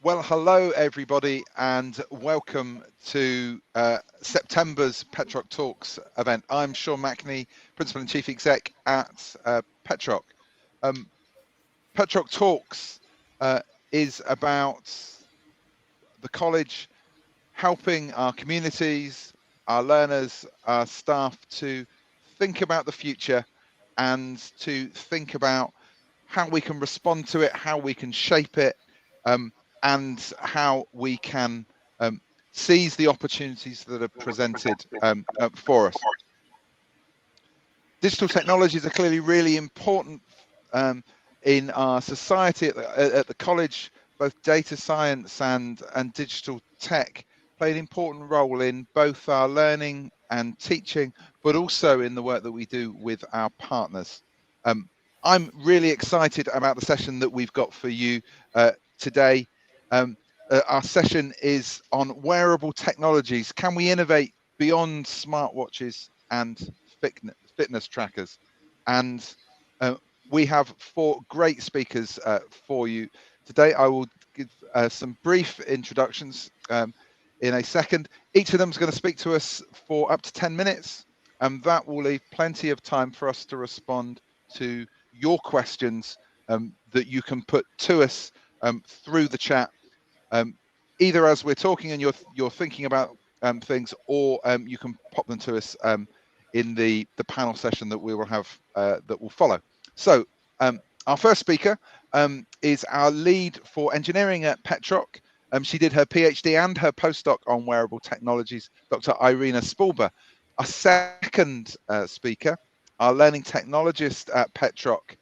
Well, hello everybody, and welcome to September's Petroc Talks event. I'm Sean Mackney, Principal and Chief Exec at Petroc. Petroc Talks is about the college helping our communities, our learners, our staff to think about the future and to think about how we can respond to it, how we can shape it, and how we can seize the opportunities that are presented for us. Digital technologies are clearly really important in our society. At the college, both data science and digital tech play an important role in both our learning and teaching, but also in the work that we do with our partners. I'm really excited about the session that we've got for you today. Our session is on wearable technologies. Can we innovate beyond smartwatches and fitness trackers? And we have 4 great speakers for you today. I will give some brief introductions in a second. Each of them is going to speak to us for up to 10 minutes, and that will leave plenty of time for us to respond to your questions that you can put to us through the chat, either as we're talking and you're thinking about things, or you can pop them to us in the panel session that we will have that will follow. So our first speaker is our lead for engineering at Petroc. She did her PhD and her postdoc on wearable technologies, Dr. Irina Spulber. Our second speaker, our learning technologist at Petroc,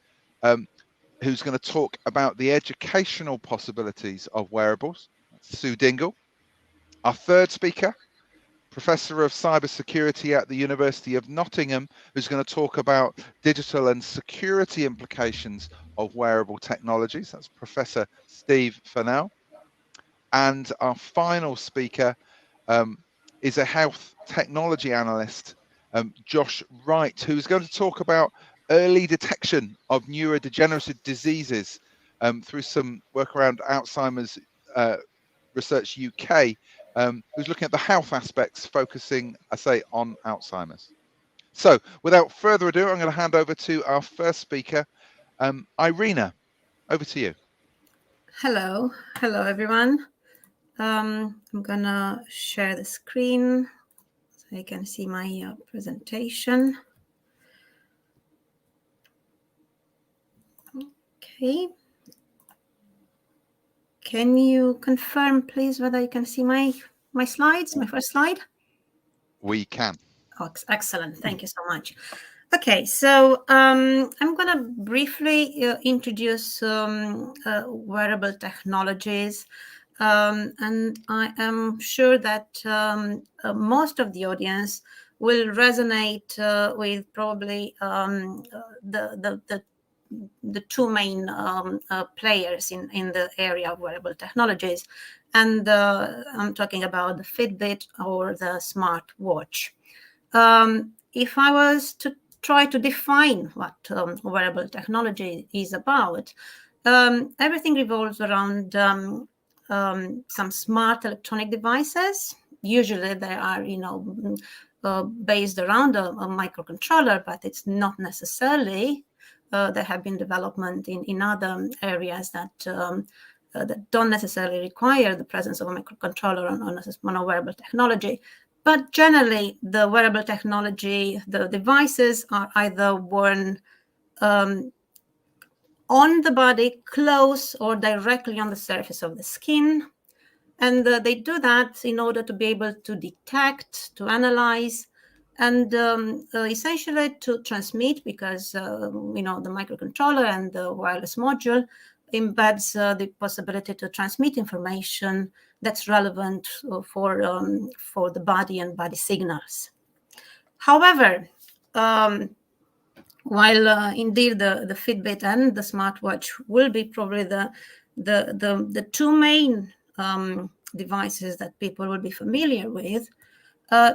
who's going to talk about the educational possibilities of wearables, Sue Dingle. Our third speaker, Professor of Cybersecurity at the University of Nottingham, who's going to talk about digital and security implications of wearable technologies. That's Professor Steve Fennell. And our final speaker is a health technology analyst, Josh Wright, who's going to talk about early detection of neurodegenerative diseases through some work around Alzheimer's Research UK, who's looking at the health aspects, focusing, I say, on Alzheimer's. So without further ado, I'm going to hand over to our first speaker, Irina. Over to you. Hello everyone. I'm gonna share the screen so you can see my presentation. Okay. Can you confirm, please, whether you can see my slides, my first slide? We can. Oh, excellent. Thank you so much. Okay, so I'm going to briefly introduce wearable technologies. And I am sure that most of the audience will resonate with probably the 2 main players in the area of wearable technologies. And I'm talking about the Fitbit or the smartwatch. If I was to try to define what wearable technology is about, everything revolves around some smart electronic devices. Usually they are, based around a microcontroller, but it's not necessarily. There have been development in other areas that don't necessarily require the presence of a microcontroller on a wearable technology. But generally, the wearable technology, the devices are either worn on the body, close or directly on the surface of the skin. And they do that in order to be able to detect, to analyze, and essentially to transmit, because, the microcontroller and the wireless module embeds the possibility to transmit information that's relevant for the body and body signals. However, while indeed the Fitbit and the smartwatch will be probably the 2 main devices that people will be familiar with,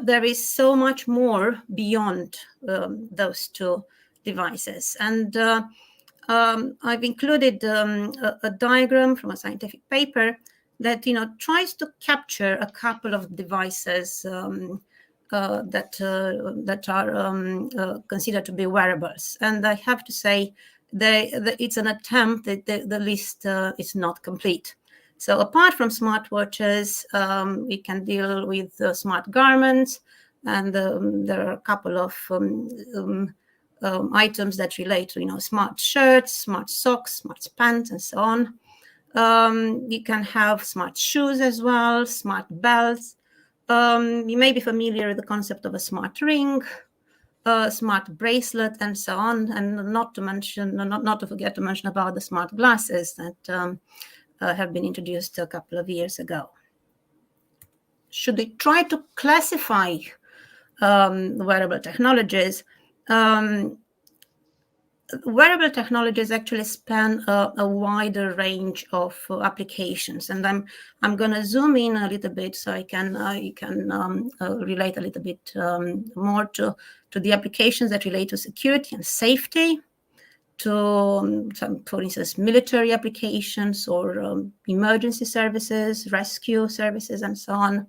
there is so much more beyond those 2 devices. And I've included a diagram from a scientific paper that tries to capture a couple of devices that are considered to be wearables. And I have to say, it's an attempt. The list is not complete. So apart from smartwatches, we can deal with smart garments, and there are a couple of items that relate to smart shirts, smart socks, smart pants, and so on. You can have smart shoes as well, smart belts. You may be familiar with the concept of a smart ring, a smart bracelet, and so on. And not to forget to mention about the smart glasses that have been introduced a couple of years ago. Should we try to classify wearable technologies? Wearable technologies actually span a wider range of applications, and I'm going to zoom in a little bit so you can relate a little bit more to the applications that relate to security and safety, to for instance, military applications or emergency services, rescue services, and so on.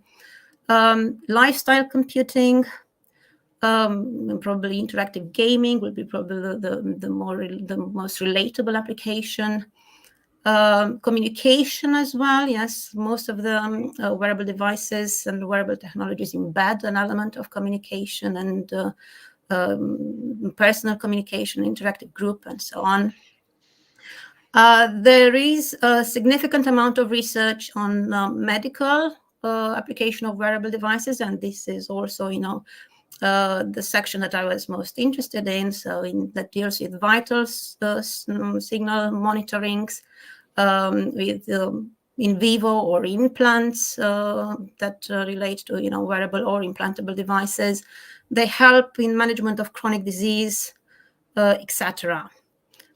Lifestyle computing. Probably interactive gaming will be probably the most relatable application. Communication as well. Yes, most of the wearable devices and wearable technologies embed an element of communication and personal communication, interactive group, and so on. There is a significant amount of research on medical application of wearable devices, and this is also, the section that I was most interested in. So that deals with vital signal monitorings, with in vivo or implants that relate to wearable or implantable devices. They help in management of chronic disease, etc.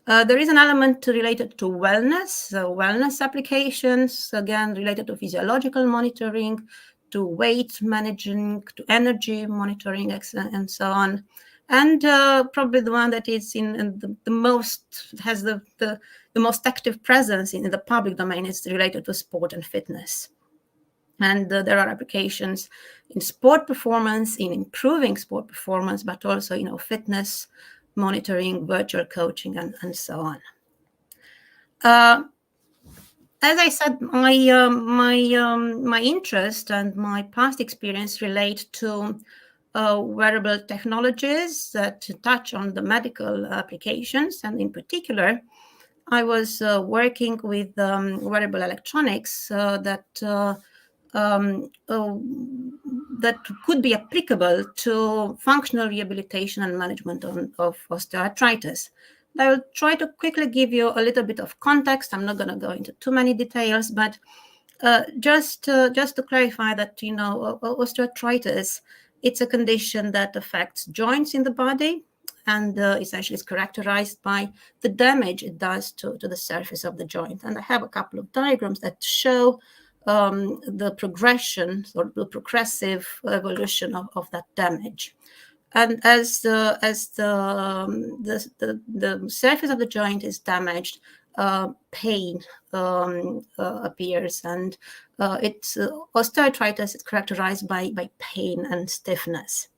There is an element related to wellness, wellness applications, again related to physiological monitoring, to weight managing, to energy monitoring, and so on. And probably the one that is in the most, has the most active presence in the public domain is related to sport and fitness. And there are applications in sport performance, in improving sport performance, but also fitness monitoring, virtual coaching, and so on. As I said, my interest and my past experience relate to wearable technologies that touch on the medical applications, and in particular, I was working with wearable electronics that could be applicable to functional rehabilitation and management of osteoarthritis. I will try to quickly give you a little bit of context. I'm not going to go into too many details, but just to clarify that, osteoarthritis, it's a condition that affects joints in the body, and essentially is characterized by the damage it does to the surface of the joint. And I have a couple of diagrams that show the progression or the progressive evolution of that damage. And as the surface of the joint is damaged, pain appears, and osteoarthritis is characterized by pain and stiffness.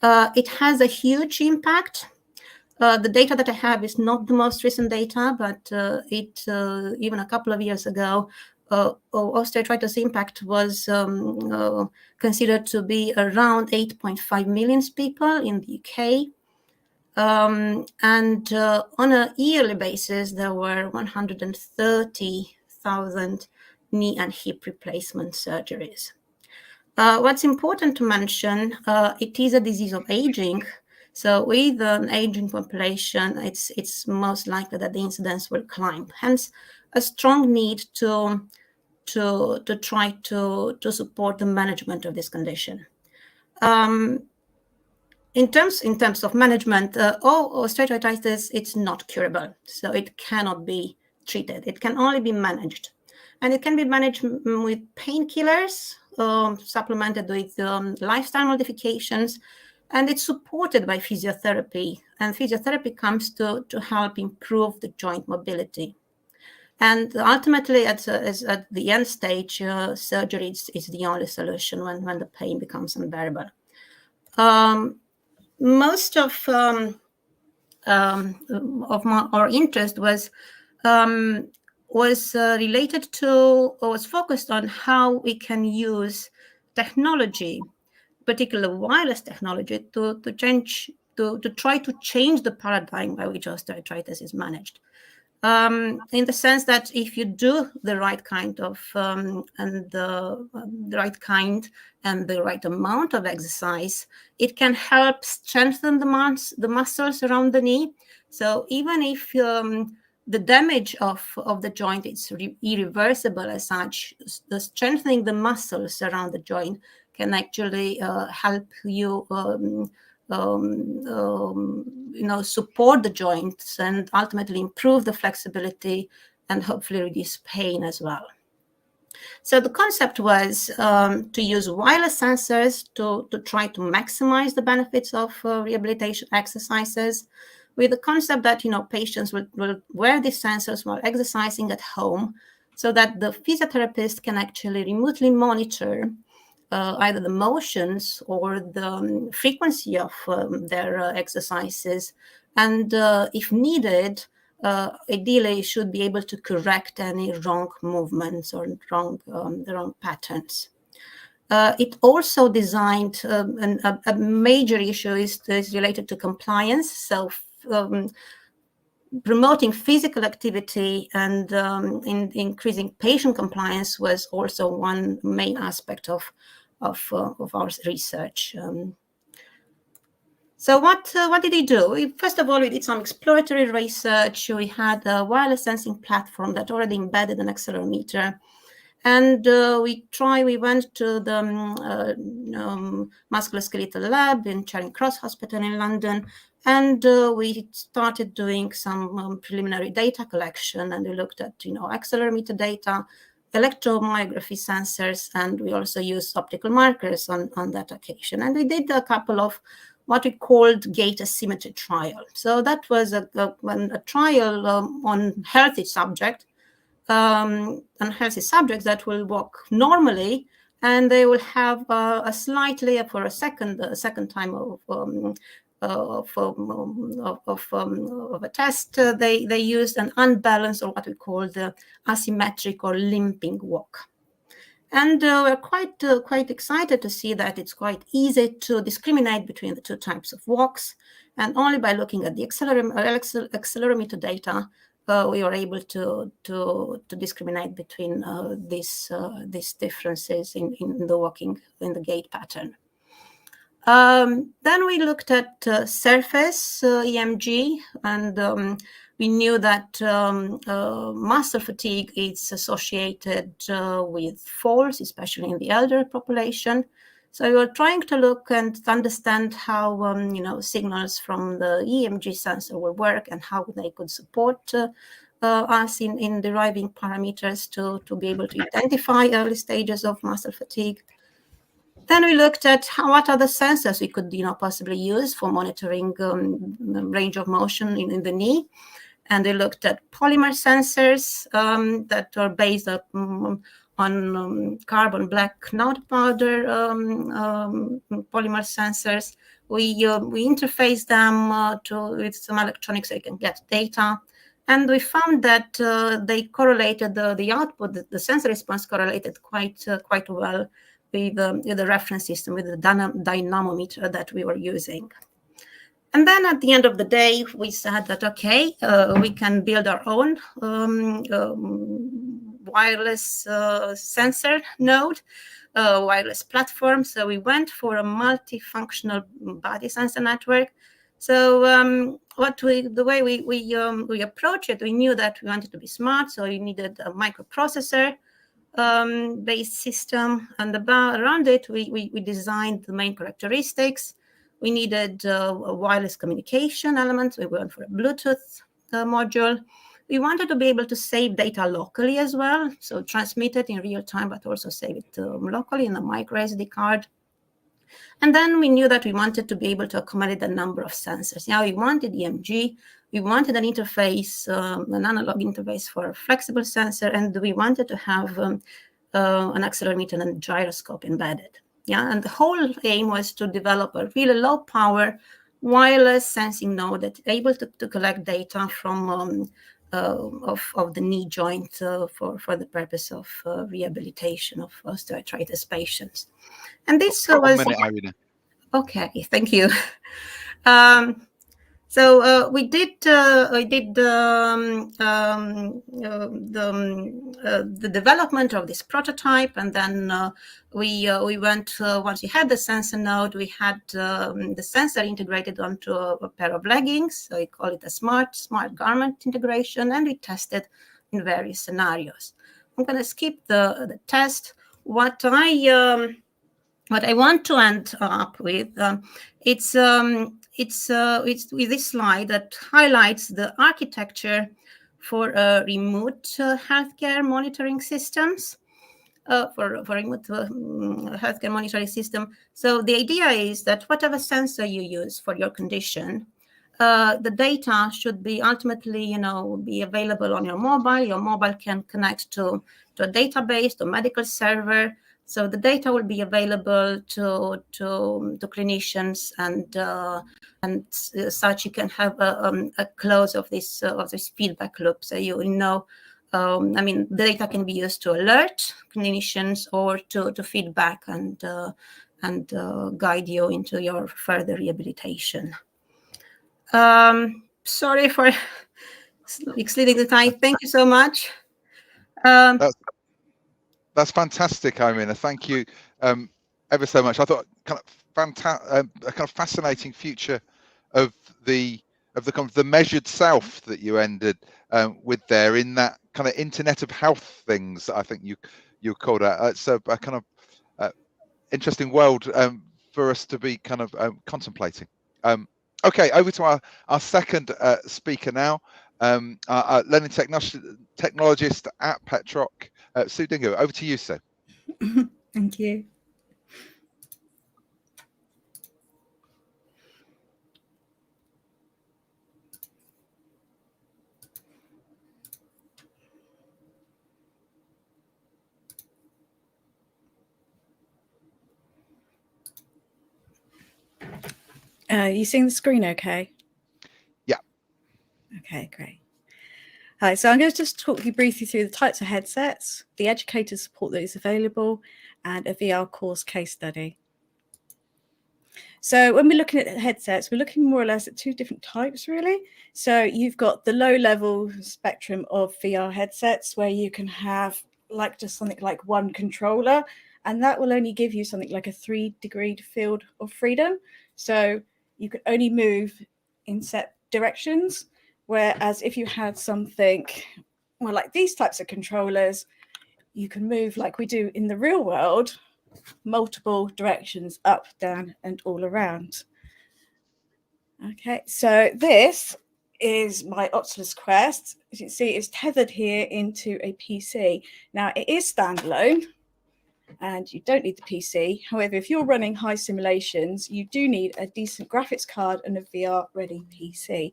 It has a huge impact. The data that I have is not the most recent data, but even a couple of years ago, osteoarthritis impact was considered to be around 8.5 million people in the UK. And on a yearly basis, there were 130,000 knee and hip replacement surgeries. What's important to mention, it is a disease of aging. So with an aging population, it's most likely that the incidence will climb. Hence, a strong need to try to support the management of this condition. In terms of management, osteoarthritis, it's not curable, so it cannot be treated. It can only be managed, and it can be managed with painkillers, supplemented with lifestyle modifications, and it's supported by physiotherapy. And physiotherapy comes to help improve the joint mobility. And ultimately, at the end stage, surgery is the only solution when the pain becomes unbearable. Most of our interest was related to, or was focused on how we can use technology, particularly wireless technology, to try to change the paradigm by which osteoarthritis is managed. In the sense that if you do the right kind of the right amount of exercise, it can help strengthen the muscles around the knee. So even if the damage of the joint is irreversible as such, the strengthening the muscles around the joint can actually help you support the joints and ultimately improve the flexibility and hopefully reduce pain as well. So the concept was to use wireless sensors to try to maximize the benefits of rehabilitation exercises, with the concept that patients will wear these sensors while exercising at home, so that the physiotherapist can actually remotely monitor either the motions or the frequency of their exercises, and if needed, ideally should be able to correct any wrong movements or wrong patterns. It also designed a major issue is related to compliance. So promoting physical activity and increasing patient compliance was also one main aspect of our research. So what did we do? First of all, we did some exploratory research. We had a wireless sensing platform that already embedded an accelerometer. And we went to the musculoskeletal lab in Charing Cross Hospital in London, and we started doing some preliminary data collection, and we looked at accelerometer data, electromyography sensors, and we also used optical markers on that occasion. And we did a couple of what we called gait asymmetry trial. So that was a trial on healthy subjects that will walk normally, and they will have a slightly, for a second time of a test, they used an unbalanced, or what we call the asymmetric or limping walk. And we're quite excited to see that it's quite easy to discriminate between the two types of walks, and only by looking at the accelerometer data we are able to discriminate between these differences in the walking, in the gait pattern. Then we looked at surface EMG, and we knew that muscle fatigue is associated with falls, especially in the elder population. So we were trying to look and understand how signals from the EMG sensor will work and how they could support us in deriving parameters to be able to identify early stages of muscle fatigue. Then we looked at what other sensors we could possibly use for monitoring range of motion in the knee. And we looked at polymer sensors that are based on carbon black node powder polymer sensors. We interface them with some electronics so you can get data. And we found that they correlated the output, the sensor response correlated quite well with the reference system, with the dynamometer that we were using. And then at the end of the day, we said that, okay, we can build our own wireless sensor node, wireless platform. So we went for a multifunctional body sensor network. So the way we approach it, we knew that we wanted to be smart, so we needed a microprocessor based system, and around it we designed the main characteristics. We needed a wireless communication element. We went for a Bluetooth module. We wanted to be able to save data locally as well, so transmit it in real time, but also save it locally in a micro SD card. And then we knew that we wanted to be able to accommodate a number of sensors. Now we wanted EMG, we wanted an interface, an analog interface for a flexible sensor, and we wanted to have an accelerometer and gyroscope embedded. Yeah, and the whole aim was to develop a really low power wireless sensing node that's able to collect data from of the knee joint for the purpose of rehabilitation of osteoarthritis patients. And this was 1 minute, Irina. Okay. Thank you. So we did the development of this prototype, and then we went once we had the sensor node, we had the sensor integrated onto a pair of leggings. So we call it a smart garment integration, and we tested in various scenarios. I'm going to skip the test. What I want to end up with, it's with this slide that highlights the architecture for remote healthcare monitoring systems, for remote healthcare monitoring system. So the idea is that whatever sensor you use for your condition, the data should be ultimately, be available on your mobile. Your mobile can connect to a database, to a medical server. So the data will be available to clinicians, and such you can have a close of this feedback loop. So the data can be used to alert clinicians or to feedback and guide you into your further rehabilitation. Sorry for exceeding the time. Thank you so much. That's fantastic, Irina. Thank you ever so much. I thought a kind of fascinating future of the measured self that you ended with there, in that kind of Internet of Health things that I think you called out. It's a kind of interesting world for us to be kind of contemplating. Okay, over to our second speaker now, our learning technologist at Petroc, Sue Dingo. Over to you, Sue. Thank you. You seeing the screen okay? Yeah. Okay, great. Hi, so I'm going to just talk you briefly through the types of headsets, the educator support that is available, and a VR course case study. So when we're looking at headsets, we're looking more or less at two different types, really. So you've got the low-level spectrum of VR headsets, where you can have just something like one controller, and that will only give you something like a 3-degree field of freedom. So you can only move in set directions, whereas if you had something more like these types of controllers, you can move like we do in the real world, multiple directions, up, down, and all around. Okay, so this is my Oculus Quest. As you can see, it's tethered here into a PC. Now, it is standalone, and you don't need the PC. However, if you're running high simulations, you do need a decent graphics card and a VR-ready PC.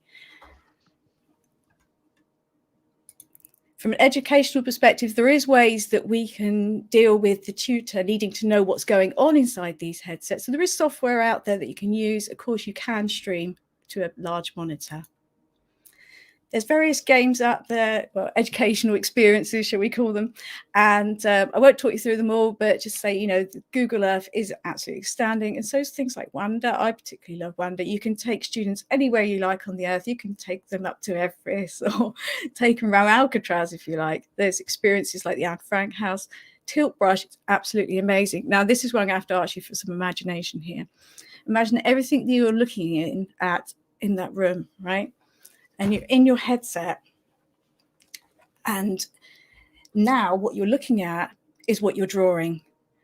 From an educational perspective, there is ways that we can deal with the tutor needing to know what's going on inside these headsets. So there is software out there that you can use. Of course, you can stream to a large monitor. There's various games out there, well, educational experiences, shall we call them. And I won't talk you through them all, but just say, Google Earth is absolutely outstanding. And so is things like Wander. I particularly love Wander. You can take students anywhere you like on the Earth. You can take them up to Everest or take them around Alcatraz if you like. There's experiences like the Anne Frank House. Tilt brush, it's absolutely amazing. Now, this is where I'm going to have to ask you for some imagination here. Imagine everything that you're looking at in that room, right? And you're in your headset, and now what you're looking at is what you're drawing.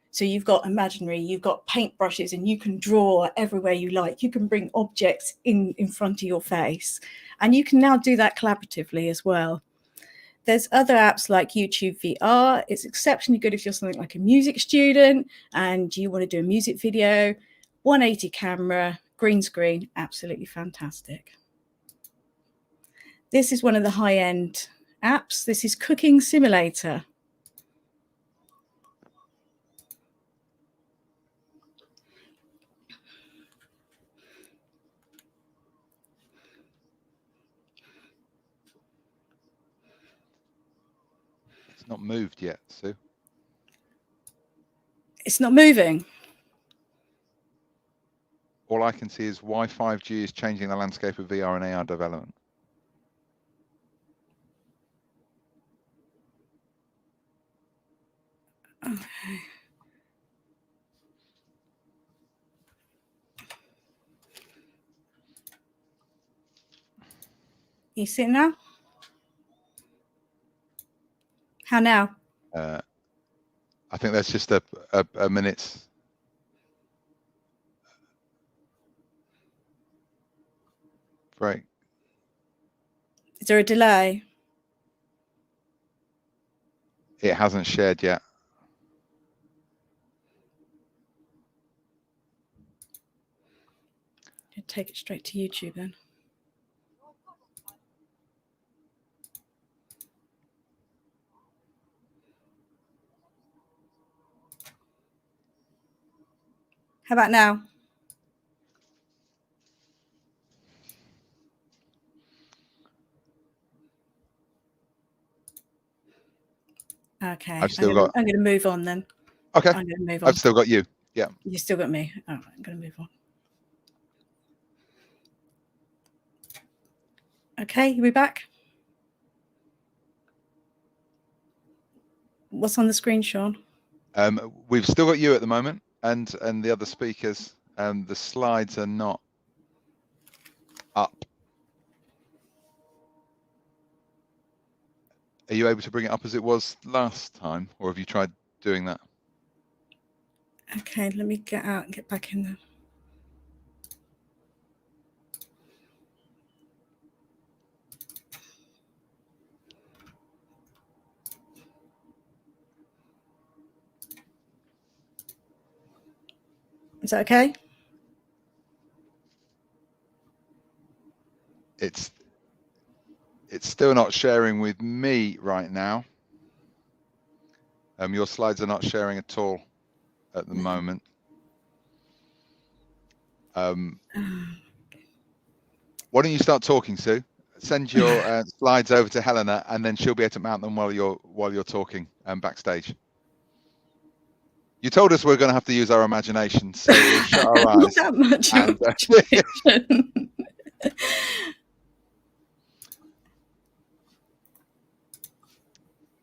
So you've got imaginary, you've got paint brushes, and you can draw everywhere you like. You can bring objects in front of your face, and you can now do that collaboratively as well. There's other apps like YouTube VR. It's exceptionally good if you're something like a music student and you want to do a music video. 180 camera, green screen, absolutely fantastic. This is one of the high-end apps. This is Cooking Simulator. It's not moved yet, Sue. It's not moving. All I can see is why 5G is changing the landscape of VR and AR development. Okay. You see it now? How now? I think that's just a minute's. Break. Is there a delay? It hasn't shared yet. I'll take it straight to YouTube then. How about now? Okay. I've still got. I'm going to move on then. Okay. I'm going to move on. I've still got you. Yeah. You still got me. All right, I'm going to move on. Okay, you be back? What's on the screen, Sean? We've still got you at the moment, and the other speakers. The slides are not up. Are you able to bring it up as it was last time, or have you tried doing that? Okay, let me get out and get back in there. Is that okay? It's still not sharing with me right now. Your slides are not sharing at all at the moment. Why don't you start talking, Sue? Send your slides over to Helena, and then she'll be able to mount them while you're talking backstage. You told us we're going to have to use our imagination, so we'll shut our eyes. Not that much imagination.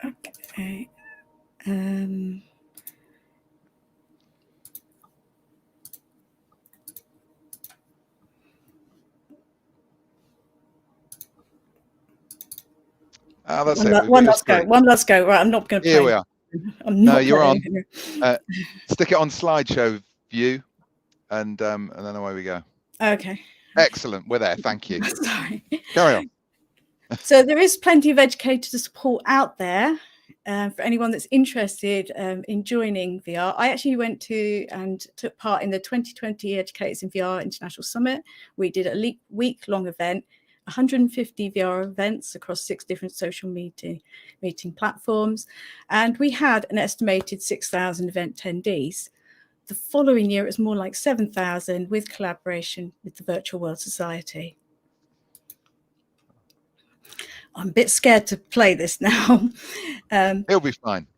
Okay. That's one last go. One last go. Right, I'm not going to play. Here we are. I'm not you're on. on. Stick it on slideshow view, and then away we go. Okay. Excellent. We're there. Thank you. Sorry. Carry on. So there is plenty of educator support out there for anyone that's interested in joining VR. I actually went to and took part in the 2020 Educators in VR International Summit. We did a week-long event, 150 VR events across 6 different social meeting platforms, and we had an estimated 6,000 event attendees. The following year, it was more like 7,000 with collaboration with the Virtual World Society. I'm a bit scared to play this now. It'll be fine.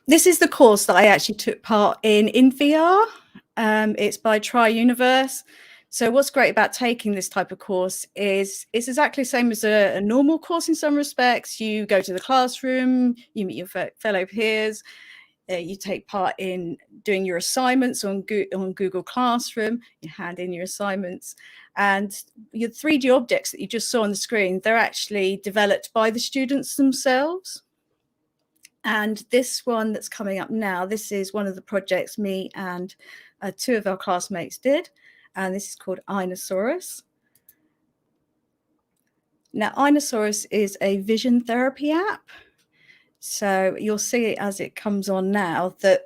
This is the course that I actually took part in VR. It's by Tri-Universe. So what's great about taking this type of course is it's exactly the same as a normal course in some respects. You go to the classroom, you meet your fellow peers, you take part in doing your assignments on Google Classroom, you hand in your assignments, and your 3D objects that you just saw on the screen, they're actually developed by the students themselves. And this one that's coming up now, this is one of the projects me and 2 of our classmates did, and this is called Ionosaurus. Now, Ionosaurus is a vision therapy app. So you'll see as it comes on now that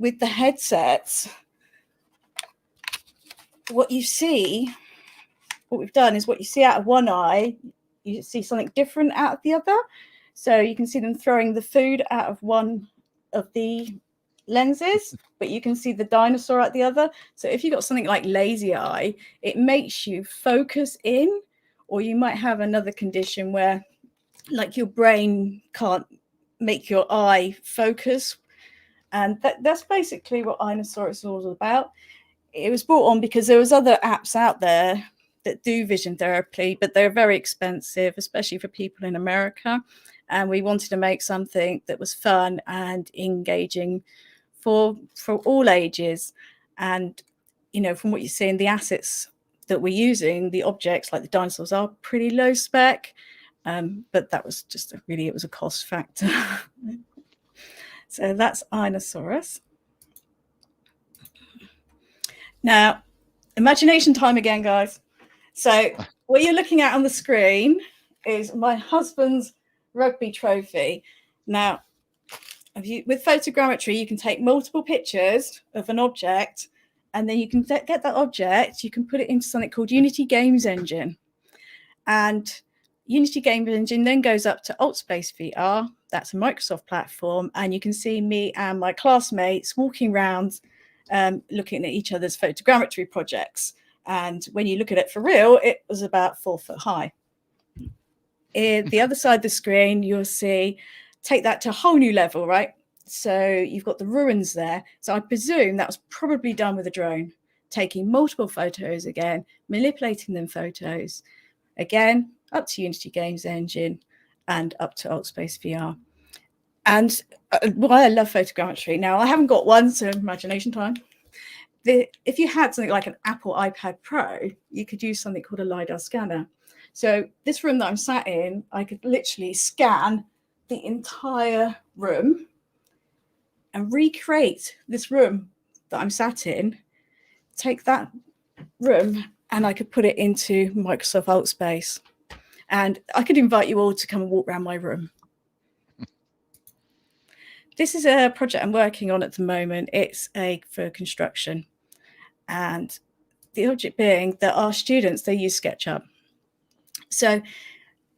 with the headsets, what we've done is what you see out of one eye, you see something different out of the other. So you can see them throwing the food out of one of the lenses, but you can see the dinosaur at the other. So if you've got something like lazy eye, it makes you focus in, or you might have another condition where like your brain can't make your eye focus. And that's basically what Ionosaurus is all about. It was brought on because there was other apps out there that do vision therapy, but they're very expensive, especially for people in America. And we wanted to make something that was fun and engaging for all ages. And, you know, from what you see in the assets that we're using, the objects like the dinosaurs are pretty low spec, but that was just it was a cost factor. So that's Ionosaurus. Now, imagination time again, guys. So what you're looking at on the screen is my husband's rugby trophy. Now, with photogrammetry, you can take multiple pictures of an object, and then you can get that object, you can put it into something called Unity Games Engine. And Unity Games Engine then goes up to AltSpace VR. That's a Microsoft platform. And you can see me and my classmates walking around looking at each other's photogrammetry projects. And when you look at it for real, it was about 4 foot high. The other side of the screen, you'll see, take that to a whole new level, right? So you've got the ruins there. So I presume that was probably done with a drone, taking multiple photos again, manipulating them photos, again, up to Unity Games Engine and up to AltSpace VR. And why I love photogrammetry. Now, I haven't got one, so imagination time. If you had something like an Apple iPad Pro, you could use something called a LiDAR scanner. So this room that I'm sat in, I could literally scan the entire room and recreate this room that I'm sat in, take that room, and I could put it into Microsoft AltSpace. And I could invite you all to come and walk around my room. This is a project I'm working on at the moment. It's for construction. And the object being that our students, they use SketchUp. So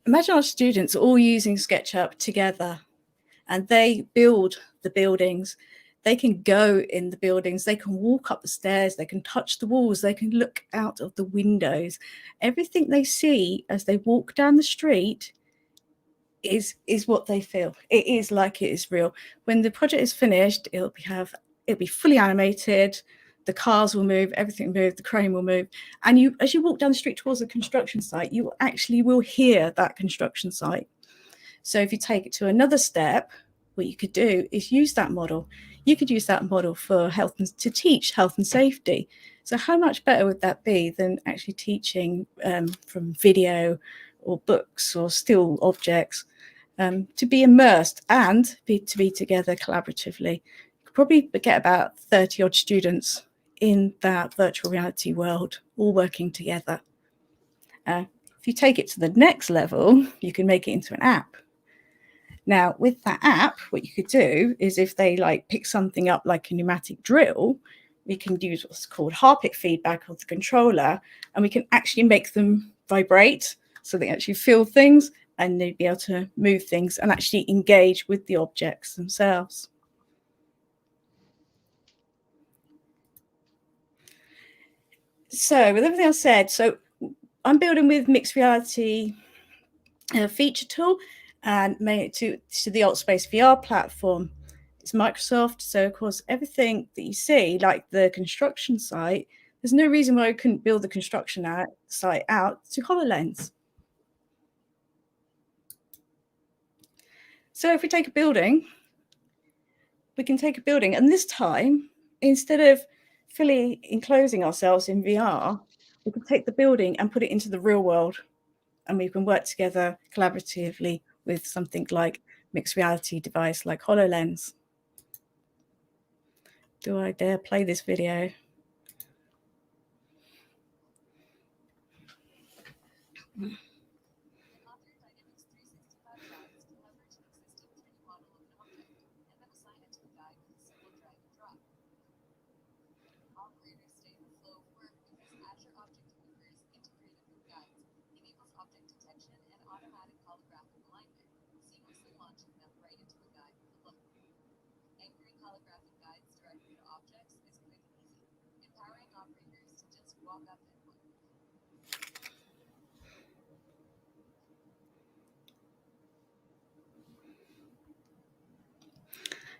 imagine our students all using SketchUp together, and they build the buildings. They can go in the buildings, they can walk up the stairs, they can touch the walls, they can look out of the windows. Everything they see as they walk down the street is what they feel. It is like it is real. When the project is finished, it'll be fully animated. The cars will move, everything will move, the crane will move. And as you walk down the street towards the construction site, you actually will hear that construction site. So if you take it to another step, what you could do is use that model. You could use that model for to teach health and safety. So how much better would that be than actually teaching from video or books or still objects, to be immersed and to be together collaboratively? You could probably get about 30 odd students in that virtual reality world, all working together. If you take it to the next level, you can make it into an app. Now, with that app, what you could do is if they pick something up like a pneumatic drill, we can use what's called haptic feedback of the controller, and we can actually make them vibrate so they actually feel things, and they'd be able to move things and actually engage with the objects themselves. So with everything I've said, so I'm building with mixed reality feature tool and made it to the AltSpace VR platform. It's Microsoft, so of course everything that you see, like the construction site, there's no reason why I couldn't build the construction site out to HoloLens. So if we take a building, we can take a building, and this time, instead of fully enclosing ourselves in VR, we can take the building and put it into the real world, and we can work together collaboratively with something like mixed reality device like HoloLens. Do I dare play this video? object detection and automatic holographic alignment, seamlessly launching them right into the guide with a look. Anchoring holographic guides directly to objects is quick and easy, empowering operators to just walk up and look.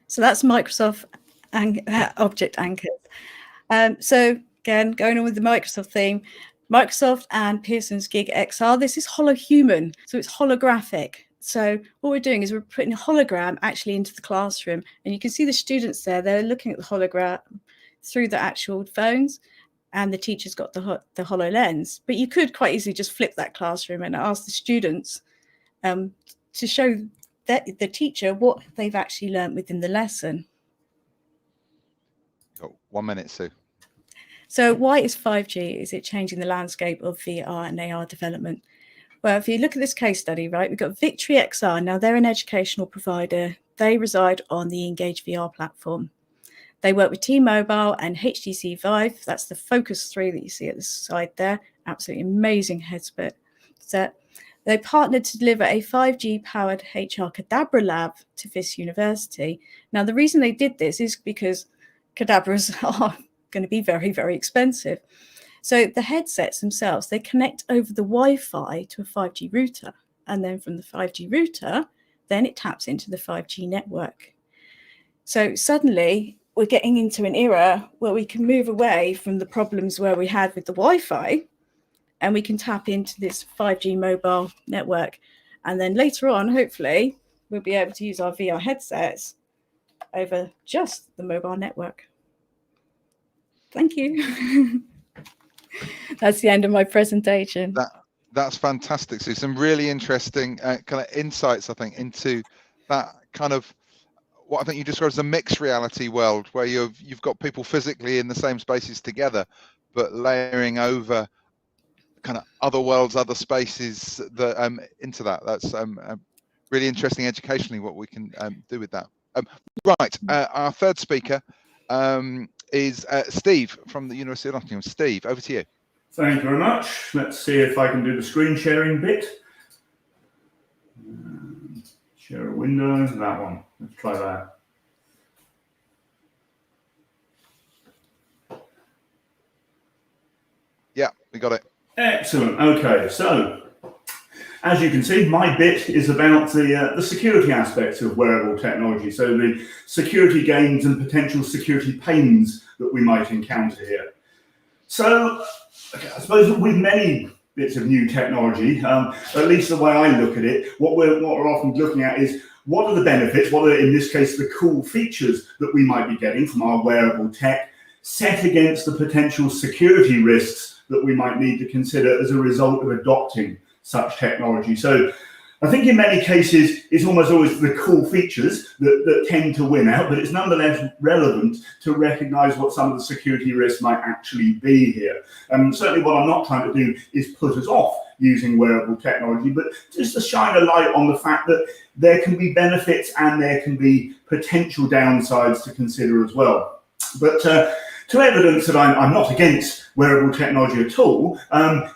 So that's Microsoft Object Anchors. So again, going on with the Microsoft theme, Microsoft and Pearson's Gig XR, this is HoloHuman, so it's holographic. So what we're doing is we're putting a hologram actually into the classroom, and you can see the students there, they're looking at the hologram through the actual phones, and the teacher's got the Hololens. But you could quite easily just flip that classroom and ask the students to show the teacher what they've actually learned within the lesson. Got 1 minute, Sue. So why is 5G, is it changing the landscape of VR and AR development? Well, if you look at this case study, right, we've got Victory XR. Now they're an educational provider. They reside on the Engage VR platform. They work with T-Mobile and HTC Vive. That's the Focus 3 that you see at the side there. Absolutely amazing headset. They partnered to deliver a 5G-powered HR Cadabra lab to Fisk University. Now, the reason they did this is because Cadabras are going to be very, very expensive. So the headsets themselves, they connect over the Wi-Fi to a 5G router. And then from the 5G router, then it taps into the 5G network. So suddenly, we're getting into an era where we can move away from the problems where we had with the Wi-Fi, and we can tap into this 5G mobile network. And then later on, hopefully, we'll be able to use our VR headsets over just the mobile network. Thank you. That's the end of my presentation. That's fantastic. So some really interesting kind of insights, I think, into that kind of what I think you described as a mixed reality world, where you've got people physically in the same spaces together, but layering over kind of other worlds, other spaces that into that. That's really interesting educationally what we can do with that. Right, our third speaker is Steve from the University of Nottingham. Steve, over to you. Thank you very much. Let's see if I can do the screen sharing bit. Share a window, that one. Let's try that. Yeah, we got it. Excellent. Okay, so as you can see, my bit is about the security aspects of wearable technology. So the security gains and potential security pains that we might encounter here. So I suppose with many bits of new technology, at least the way I look at it, what we're often looking at is what are the benefits, what are, in this case, the cool features that we might be getting from our wearable tech, set against the potential security risks that we might need to consider as a result of adopting such technology. So I think in many cases, it's almost always the cool features that tend to win out, but it's nonetheless relevant to recognize what some of the security risks might actually be here. Certainly what I'm not trying to do is put us off using wearable technology, but just to shine a light on the fact that there can be benefits and there can be potential downsides to consider as well. But to evidence that I'm not against wearable technology at all,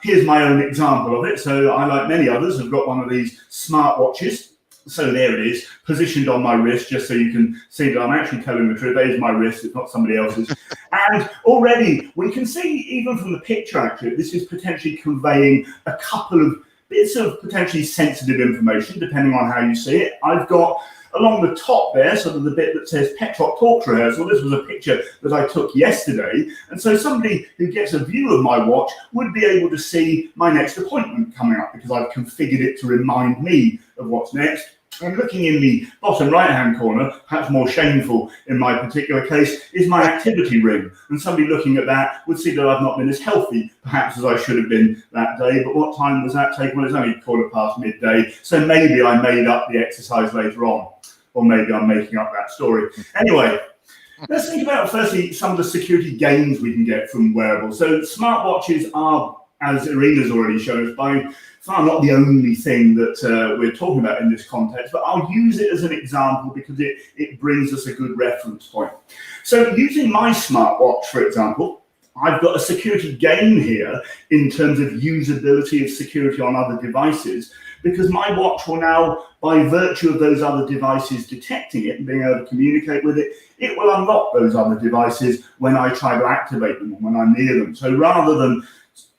here's my own example of it. So I, like many others, have got one of these smartwatches. So there it is, positioned on my wrist, just so you can see that I'm actually telling the truth. There's my wrist, it's not somebody else's. And already we can see, even from the picture actually, this is potentially conveying a couple of bits of potentially sensitive information, depending on how you see it. I've got along the top there, sort of the bit that says Petrock Talks Rehearsal. This was a picture that I took yesterday. And so somebody who gets a view of my watch would be able to see my next appointment coming up because I've configured it to remind me of what's next. And looking in the bottom right-hand corner, perhaps more shameful in my particular case, is my activity ring. And somebody looking at that would see that I've not been as healthy, perhaps, as I should have been that day. But what time was that taken? Well, it's only 15 midday. So maybe I made up the exercise later on. Or maybe I'm making up that story. Anyway, let's think about, firstly, some of the security gains we can get from wearables. So smartwatches are, as Irina's already shown us, by far not the only thing that we're talking about in this context, but I'll use it as an example because it brings us a good reference point. So using my smartwatch, for example, I've got a security gain here in terms of usability of security on other devices, because my watch will now, by virtue of those other devices detecting it and being able to communicate with it, it will unlock those other devices when I try to activate them or when I'm near them. So rather than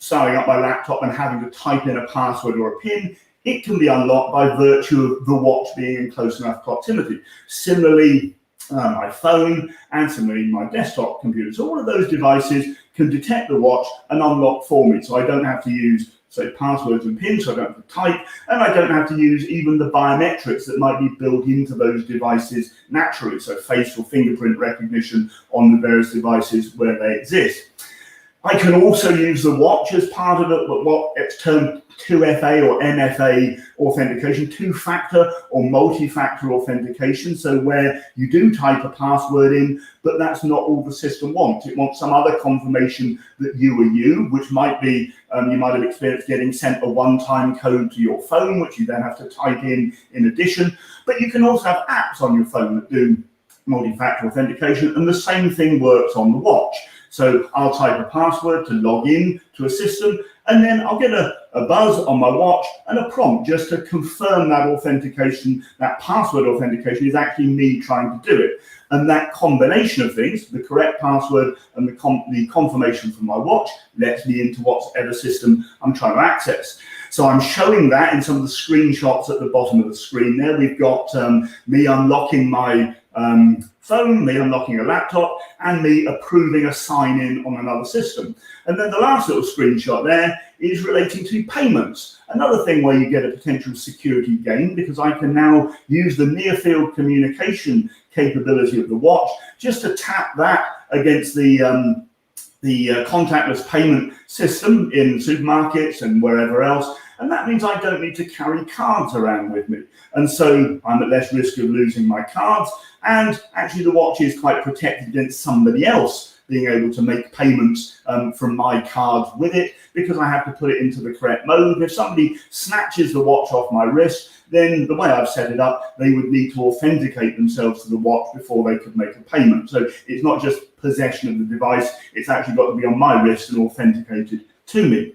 starting up my laptop and having to type in a password or a PIN, it can be unlocked by virtue of the watch being in close enough proximity. Similarly, my phone and similarly my desktop computer. So all of those devices can detect the watch and unlock for me. So I don't have to use, say, passwords and PINs, so I don't have to type, and I don't have to use even the biometrics that might be built into those devices naturally, so face or fingerprint recognition on the various devices where they exist. I can also use the watch as part of what it's termed 2FA or MFA authentication, two-factor or multi-factor authentication. So where you do type a password in, but that's not all the system wants. It wants some other confirmation that you are you, which might be, you might have experienced getting sent a one-time code to your phone, which you then have to type in addition. But you can also have apps on your phone that do multi-factor authentication, and the same thing works on the watch. So I'll type a password to log in to a system, and then I'll get a buzz on my watch and a prompt just to confirm that authentication, that password authentication is actually me trying to do it. And that combination of things, the correct password and the confirmation from my watch, lets me into whatever system I'm trying to access. So I'm showing that in some of the screenshots at the bottom of the screen there. We've got me unlocking my phone, me unlocking a laptop, and me approving a sign-in on another system. And then the last little screenshot there is relating to payments. Another thing where you get a potential security gain, because I can now use the near-field communication capability of the watch just to tap that against the contactless payment system in supermarkets and wherever else. And that means I don't need to carry cards around with me. And so I'm at less risk of losing my cards. And actually the watch is quite protected against somebody else being able to make payments from my cards with it, because I have to put it into the correct mode. And if somebody snatches the watch off my wrist, then the way I've set it up, they would need to authenticate themselves to the watch before they could make a payment. So it's not just possession of the device, it's actually got to be on my wrist and authenticated to me.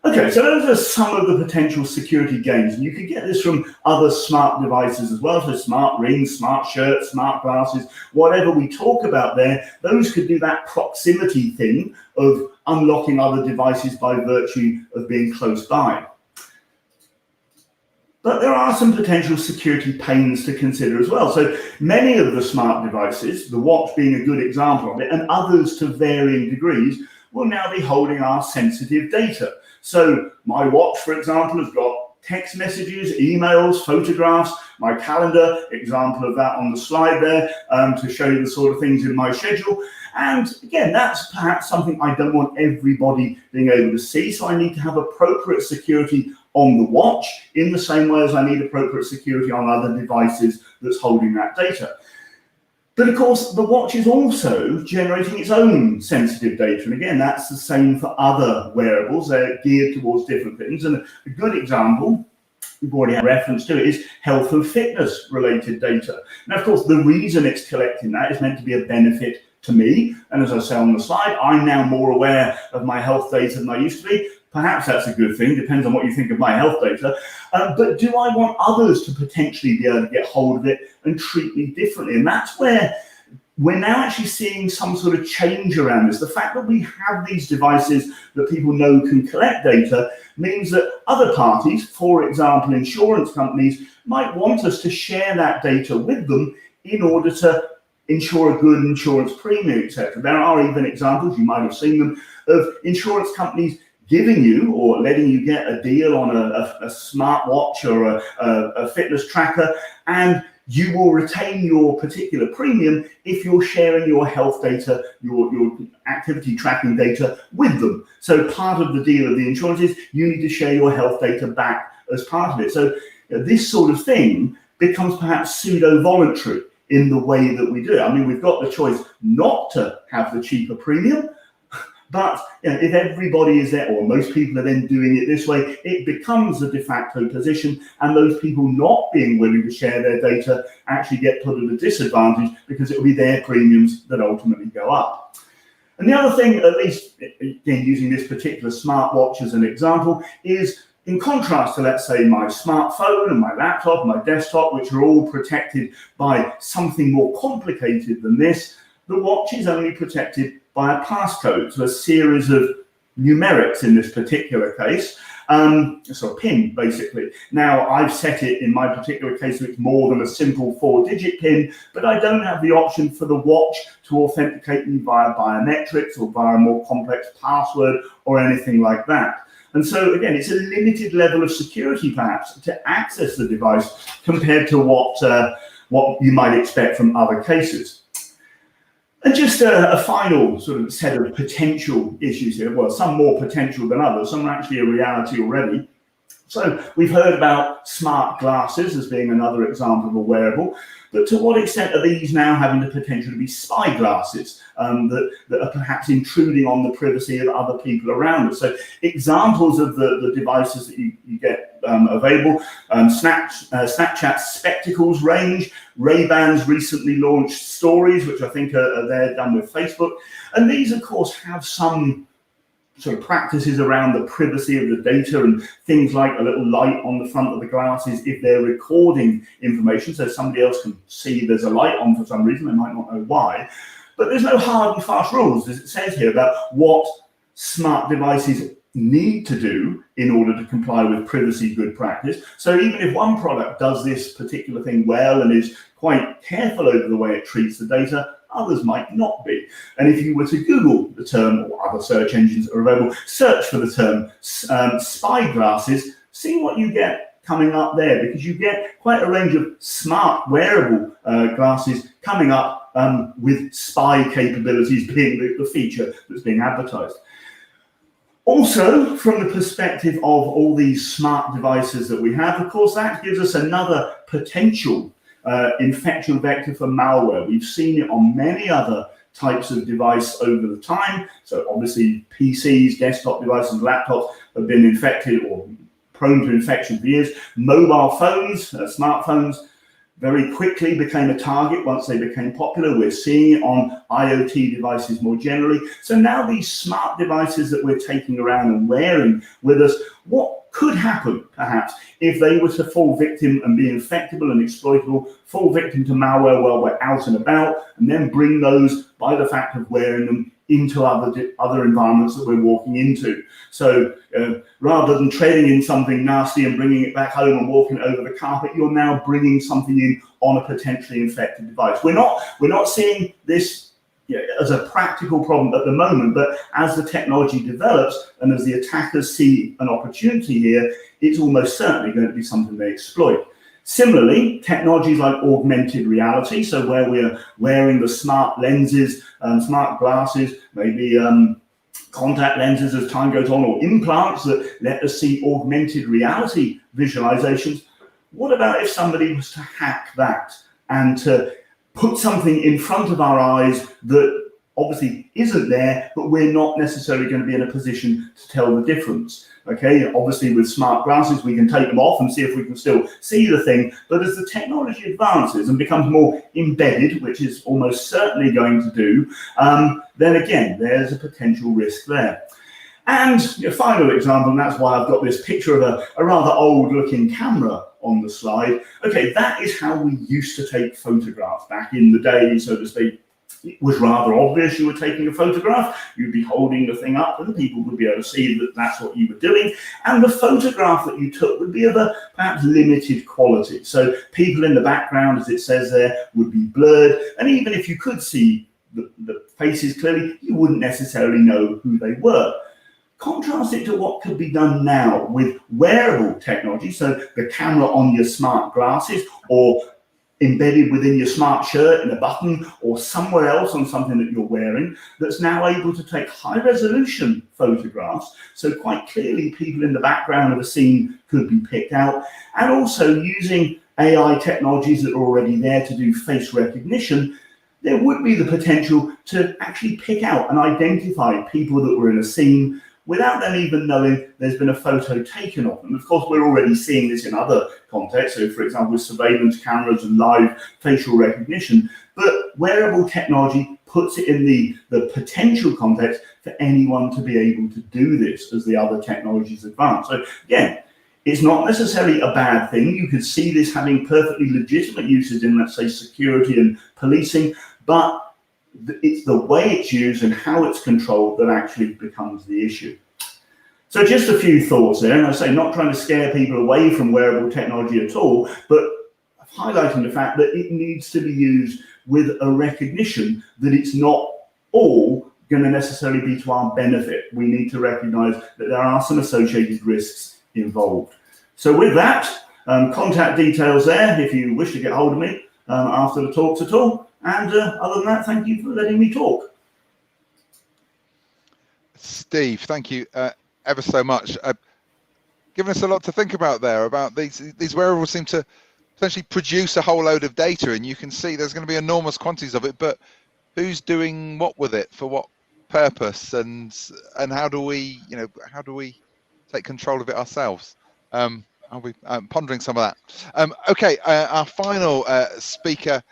Okay, so those are some of the potential security gains, and you can get this from other smart devices as well, so smart rings, smart shirts, smart glasses, whatever we talk about there, those could do that proximity thing of unlocking other devices by virtue of being close by. But there are some potential security pains to consider as well. So many of the smart devices, the watch being a good example of it, and others to varying degrees, will now be holding our sensitive data. So my watch, for example, has got text messages, emails, photographs, my calendar, example of that on the slide there, to show you the sort of things in my schedule. And again, that's perhaps something I don't want everybody being able to see. So I need to have appropriate security on the watch in the same way as I need appropriate security on other devices that's holding that data. But of course, the watch is also generating its own sensitive data. And again, that's the same for other wearables. They're geared towards different things. And a good example, we've already had reference to it, is health and fitness related data. Now, of course, the reason it's collecting that is meant to be a benefit to me. And as I say on the slide, I'm now more aware of my health data than I used to be. Perhaps that's a good thing, depends on what you think of my health data. But do I want others to potentially be able to get hold of it and treat me differently? And that's where we're now actually seeing some sort of change around this. The fact that we have these devices that people know can collect data means that other parties, for example, insurance companies, might want us to share that data with them in order to ensure a good insurance premium, etc. There are even examples, you might have seen them, of insurance companies giving you or letting you get a deal on a smartwatch or a fitness tracker, and you will retain your particular premium if you're sharing your health data, your activity tracking data with them. So part of the deal of the insurance is you need to share your health data back as part of it. So this sort of thing becomes perhaps pseudo-voluntary in the way that we do it. I mean, we've got the choice not to have the cheaper premium, but if everybody is there, or most people are then doing it this way, it becomes a de facto position, and those people not being willing to share their data actually get put at a disadvantage because it will be their premiums that ultimately go up. And the other thing, at least again using this particular smartwatch as an example, is in contrast to, let's say, my smartphone and my laptop and my desktop, which are all protected by something more complicated than this, the watch is only protected by a passcode, so a series of numerics in this particular case. So a PIN, basically. Now, I've set it in my particular case so it's more than a simple 4-digit PIN, but I don't have the option for the watch to authenticate me via biometrics or via a more complex password or anything like that. And so, again, it's a limited level of security, perhaps, to access the device compared to what you might expect from other cases. And just a final sort of set of potential issues here. Well, some more potential than others. Some are actually a reality already. So we've heard about smart glasses as being another example of a wearable. But to what extent are these now having the potential to be spy glasses that are perhaps intruding on the privacy of other people around us? So examples of the devices that you get available, Snapchat's Spectacles range, Ray-Ban's recently launched Stories, which I think are there done with Facebook. And these, of course, have some sort of practices around the privacy of the data and things like a little light on the front of the glasses if they're recording information, so somebody else can see there's a light on for some reason, they might not know why. But there's no hard and fast rules, as it says here, about what smart devices need to do in order to comply with privacy good practice. So even if one product does this particular thing well and is quite careful over the way it treats the data, others might not be. And if you were to Google the term, or other search engines that are available, search for the term spy glasses, see what you get coming up there, because you get quite a range of smart wearable glasses coming up with spy capabilities being the feature that's being advertised. Also, from the perspective of all these smart devices that we have, of course, that gives us another potential infection vector for malware. We've seen it on many other types of device over the time. So obviously PCs, desktop devices, laptops have been infected or prone to infection for years. Mobile phones, smartphones, very quickly became a target once they became popular. We're seeing it on IoT devices more generally. So now these smart devices that we're taking around and wearing with us, what could happen, perhaps, if they were to fall victim and be infectable and exploitable, fall victim to malware while we're out and about, and then bring those, by the fact of wearing them, into other environments that we're walking into. So rather than trading in something nasty and bringing it back home and walking over the carpet, you're now bringing something in on a potentially infected device. We're not seeing this as a practical problem at the moment, but as the technology develops and as the attackers see an opportunity here, it's almost certainly going to be something they exploit. Similarly, technologies like augmented reality, so where we're wearing the smart lenses, smart glasses, maybe contact lenses as time goes on, or implants that let us see augmented reality visualizations. What about if somebody was to hack that and to put something in front of our eyes that obviously isn't there, but we're not necessarily going to be in a position to tell the difference? Okay, obviously with smart glasses, we can take them off and see if we can still see the thing. But as the technology advances and becomes more embedded, which is almost certainly going to do, then again, there's a potential risk there. And a final example, and that's why I've got this picture of a rather old looking camera on the slide. Okay, that is how we used to take photographs back in the day, so to speak. It was rather obvious you were taking a photograph. You'd be holding the thing up and people would be able to see that that's what you were doing. And the photograph that you took would be of a perhaps limited quality. So people in the background, as it says there, would be blurred. And even if you could see the faces clearly, you wouldn't necessarily know who they were. Contrast it to what could be done now with wearable technology. So the camera on your smart glasses, or embedded within your smart shirt in a button, or somewhere else on something that you're wearing, that's now able to take high resolution photographs. So quite clearly people in the background of a scene could be picked out, and also using AI technologies that are already there to do face recognition, there would be the potential to actually pick out and identify people that were in a scene without them even knowing there's been a photo taken of them. Of course, we're already seeing this in other contexts, so for example, with surveillance cameras and live facial recognition, but wearable technology puts it in the potential context for anyone to be able to do this as the other technologies advance. So again, it's not necessarily a bad thing. You could see this having perfectly legitimate uses in, let's say, security and policing, but it's the way it's used and how it's controlled that actually becomes the issue. So just a few thoughts there, and I say not trying to scare people away from wearable technology at all, but highlighting the fact that it needs to be used with a recognition that it's not all going to necessarily be to our benefit. We need to recognize that there are some associated risks involved. So with that, contact details there if you wish to get hold of me after the talks at all. And other than that, thank you for letting me talk. Steve, thank you ever so much. Giving us a lot to think about there, about these wearables seem to potentially produce a whole load of data, and you can see there's going to be enormous quantities of it, but who's doing what with it, for what purpose, and how do we, how do we take control of it ourselves? I'll be pondering some of that. Okay, our final speaker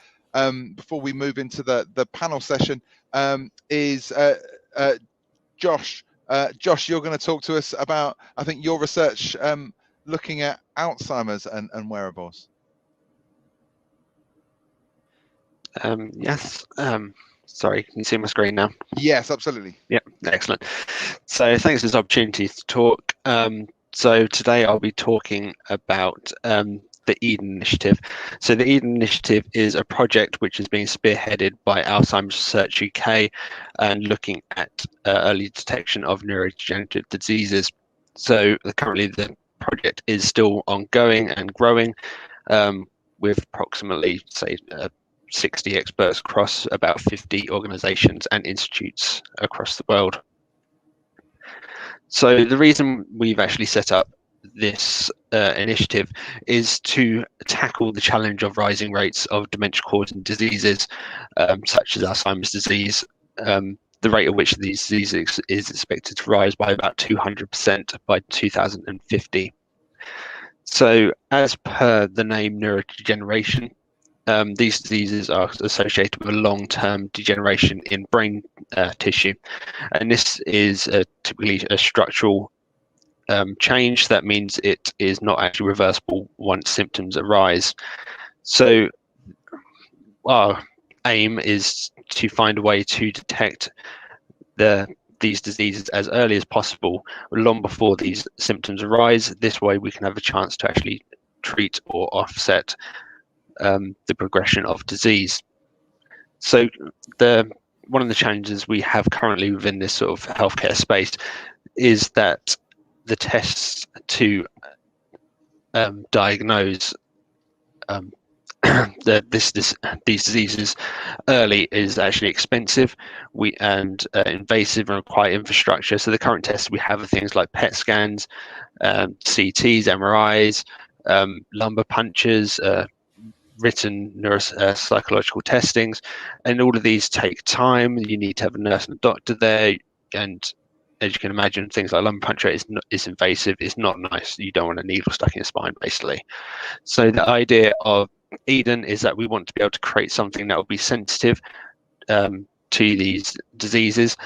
before we move into the panel session is Josh. Josh, you're going to talk to us about, I think, your research looking at Alzheimer's and wearables. Yes. Sorry, can you see my screen now? Yes, absolutely. Yeah, excellent. So thanks for this opportunity to talk. So today I'll be talking about the Eden Initiative. So the Eden Initiative is a project which is being spearheaded by Alzheimer's Research UK and looking at early detection of neurodegenerative diseases. So currently the project is still ongoing and growing with approximately, say, 60 experts across about 50 organizations and institutes across the world. So the reason we've actually set up this initiative is to tackle the challenge of rising rates of dementia-causing diseases such as Alzheimer's disease, the rate at which these diseases is expected to rise by about 200% by 2050. So as per the name neurodegeneration, these diseases are associated with a long-term degeneration in brain tissue, and this is typically a structural change. That means it is not actually reversible once symptoms arise. So our aim is to find a way to detect these diseases as early as possible, long before these symptoms arise. This way we can have a chance to actually treat or offset the progression of disease. So one of the challenges we have currently within this sort of healthcare space is that the tests to diagnose these diseases early is actually expensive and invasive and require infrastructure. So the current tests we have are things like PET scans, CTs, MRIs, lumbar punctures, written neuropsychological testings, and all of these take time. You need to have a nurse and a doctor there, and as you can imagine, things like lumbar puncture is invasive. It's not nice. You don't want a needle stuck in your spine, basically. So the idea of Eden is that we want to be able to create something that will be sensitive to these diseases,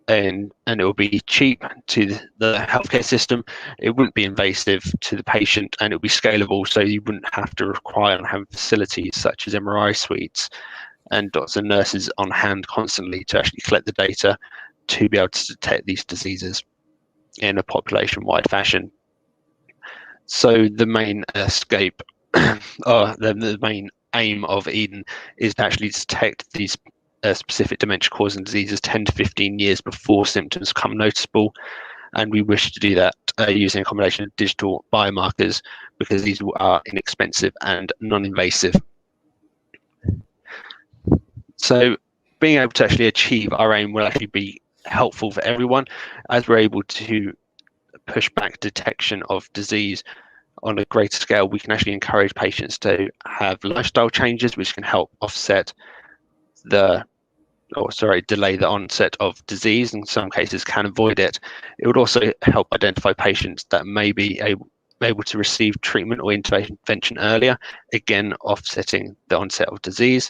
and it will be cheap to the healthcare system. It wouldn't be invasive to the patient, and it will be scalable, so you wouldn't have to require and have facilities such as MRI suites and doctors and nurses on hand constantly to actually collect the data to be able to detect these diseases in a population-wide fashion. So the main the main aim of Eden is to actually detect these specific dementia-causing diseases 10 to 15 years before symptoms become noticeable, and we wish to do that using a combination of digital biomarkers because these are inexpensive and non-invasive. So being able to actually achieve our aim will actually be helpful for everyone, as we're able to push back detection of disease on a greater scale. We can actually encourage patients to have lifestyle changes which can help offset the delay the onset of disease. In some cases, can avoid it. It would also help identify patients that may be able to receive treatment or intervention earlier, again offsetting the onset of disease.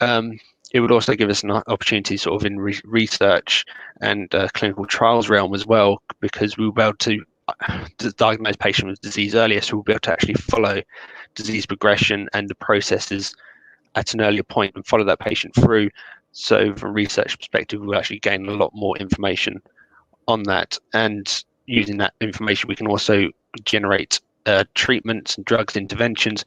It would also give us an opportunity sort of in research and clinical trials realm as well, because we will be able to diagnose patients with disease earlier, so we'll be able to actually follow disease progression and the processes at an earlier point and follow that patient through. So from a research perspective, we'll actually gain a lot more information on that, and using that information we can also generate treatments and drugs interventions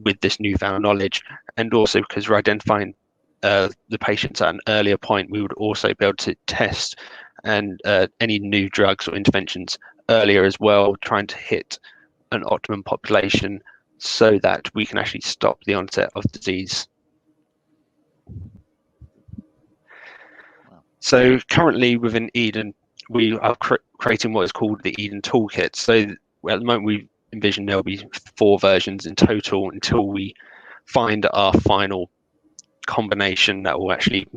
with this newfound knowledge. And also, because we're identifying the patients at an earlier point, we would also be able to test and any new drugs or interventions earlier as well, trying to hit an optimum population so that we can actually stop the onset of disease. So currently within Eden, we are creating what is called the Eden Toolkit. So at the moment we envision there'll be 4 versions in total until we find our final combination that will actually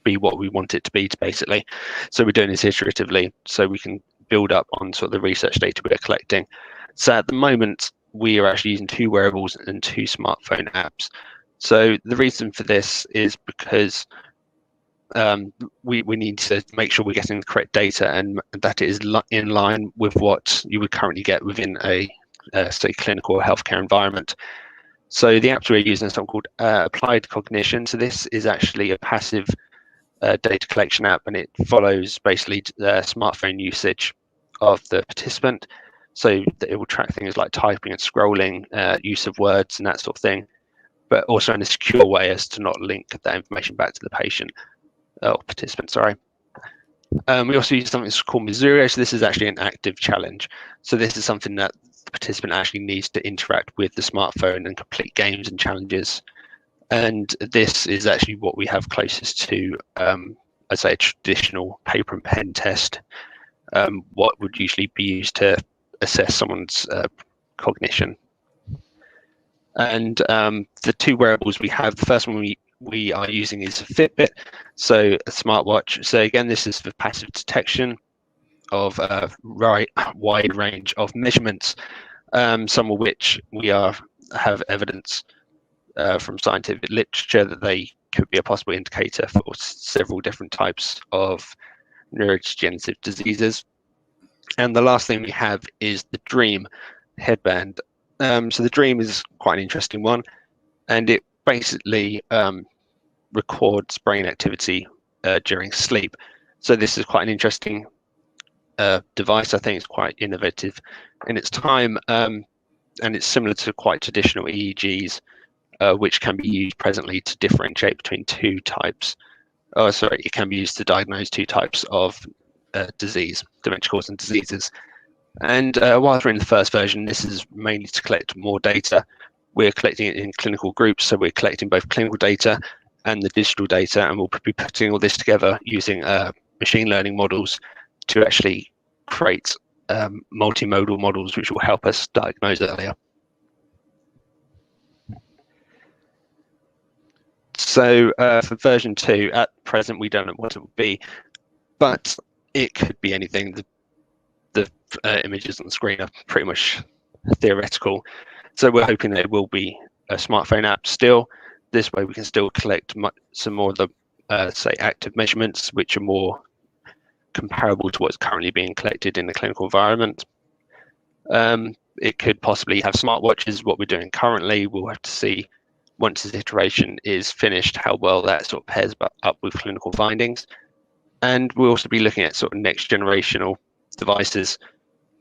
be what we want it to be, basically. So we're doing this iteratively so we can build up on sort of the research data we're collecting. So at the moment we are actually using 2 wearables and 2 smartphone apps. So the reason for this is because we need to make sure we're getting the correct data and that it is in line with what you would currently get within a say clinical or healthcare environment. So the apps we're using are something called Applied Cognition. So this is actually a passive data collection app, and it follows basically the smartphone usage of the participant. So that it will track things like typing and scrolling, use of words and that sort of thing, but also in a secure way as to not link that information back to the patient or participant, sorry. We also use something that's called Mizurio. So this is actually an active challenge. So this is something that the participant actually needs to interact with the smartphone and complete games and challenges. And this is actually what we have closest to, I'd say, a traditional paper and pen test, what would usually be used to assess someone's cognition. And the 2 wearables we have, the first one we are using is a Fitbit, so a smartwatch. So again, this is for passive detection of a wide range of measurements, some of which we have evidence from scientific literature that they could be a possible indicator for several different types of neurodegenerative diseases. And the last thing we have is the Dream headband. So the Dream is quite an interesting one, and it basically records brain activity during sleep. So this is quite an interesting device. I think it's quite innovative in its time, and it's similar to quite traditional EEGs, which can be used presently to differentiate between 2 types. Oh, sorry, it can be used to diagnose 2 types of disease, dementia-causing diseases. And while we're in the first version, this is mainly to collect more data. We're collecting it in clinical groups, so we're collecting both clinical data and the digital data, and we'll be putting all this together using machine learning models to actually create multimodal models which will help us diagnose earlier. So for version 2, at present we don't know what it will be, but it could be anything. The images on the screen are pretty much theoretical. So we're hoping that it will be a smartphone app still. This way we can still collect some more of the, say, active measurements, which are more comparable to what's currently being collected in the clinical environment. It could possibly have smartwatches, what we're doing currently. We'll have to see once this iteration is finished how well that sort of pairs up with clinical findings. And we'll also be looking at sort of next generational devices.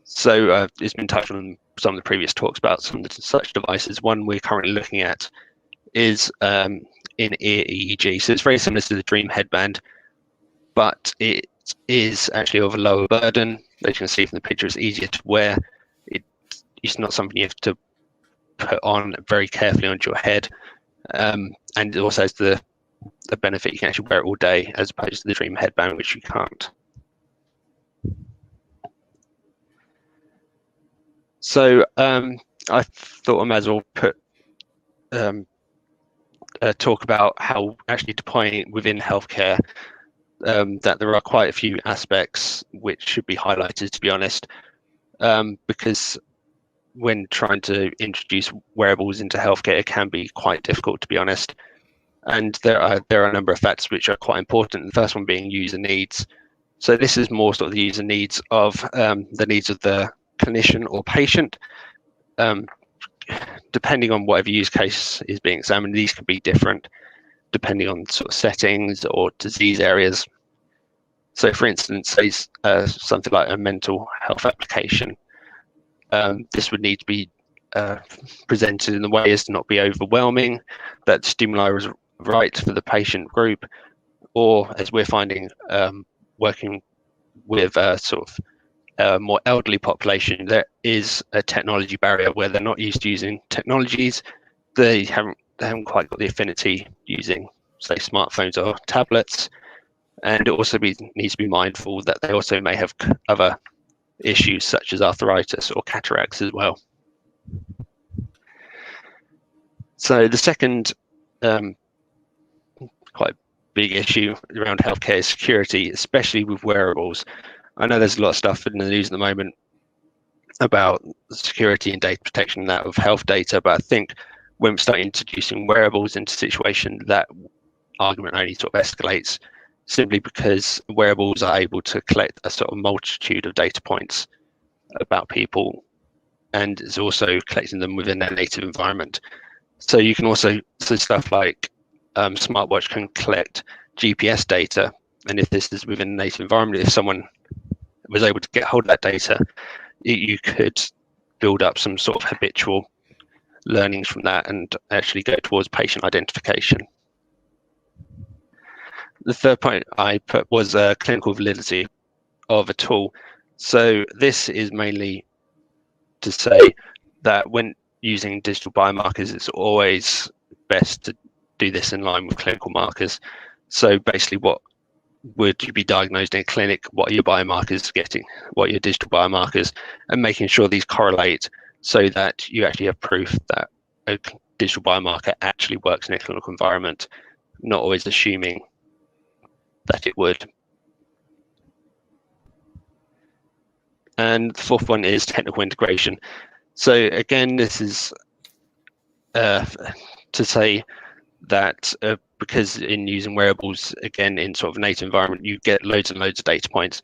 So it's been touched on some of the previous talks about some of such devices. One we're currently looking at is in-ear EEG. So it's very similar to the Dream headband, but it is actually of a lower burden. As you can see from the picture, it's easier to wear. It's not something you have to put on very carefully onto your head. And it also has the benefit you can actually wear it all day, as opposed to the Dream headband, which you can't. So I thought I might as well put talk about how actually deploying it within healthcare, that there are quite a few aspects which should be highlighted, to be honest, because when trying to introduce wearables into healthcare, it can be quite difficult, to be honest. And there are a number of factors which are quite important. The first one being user needs. So this is more sort of the user needs of the needs of the clinician or patient. Depending on whatever use case is being examined, these could be different depending on sort of settings or disease areas. So for instance, say something like a mental health application, this would need to be presented in a way as to not be overwhelming, that stimuli is right for the patient group, or as we're finding, working with sort of more elderly population, there is a technology barrier where they're not used to using technologies. They haven't quite got the affinity using, say, smartphones or tablets. And it also needs to be mindful that they also may have other issues such as arthritis or cataracts as well. So the second quite big issue around healthcare is security, especially with wearables. I know there's a lot of stuff in the news at the moment about security and data protection and that of health data, but I think when we start introducing wearables into situations, that argument only sort of escalates, simply because wearables are able to collect a sort of multitude of data points about people, and it's also collecting them within their native environment. So you can also, so stuff like smartwatch can collect GPS data, and if this is within a native environment, if someone was able to get hold of that data, you could build up some sort of habitual learnings from that and actually go towards patient identification. The third point I put was clinical validity of a tool. So this is mainly to say that when using digital biomarkers, it's always best to do this in line with clinical markers. So basically, what would you be diagnosed in a clinic, what are your biomarkers getting, what are your digital biomarkers, and making sure these correlate so that you actually have proof that a digital biomarker actually works in a clinical environment, not always assuming that it would. And the fourth one is technical integration. So again, this is to say that because in using wearables, again, in sort of a native environment, you get loads and loads of data points,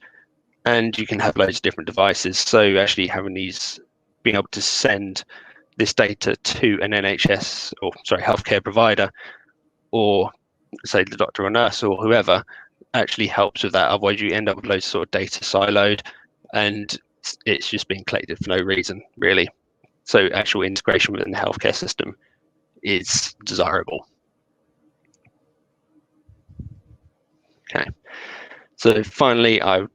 and you can have loads of different devices. So actually having these, being able to send this data to an NHS, or sorry, healthcare provider, or say the doctor or nurse or whoever, actually helps with that. Otherwise you end up with loads of sort of data siloed, and it's just being collected for no reason, really. So actual integration within the healthcare system is desirable. Okay, so finally, I'm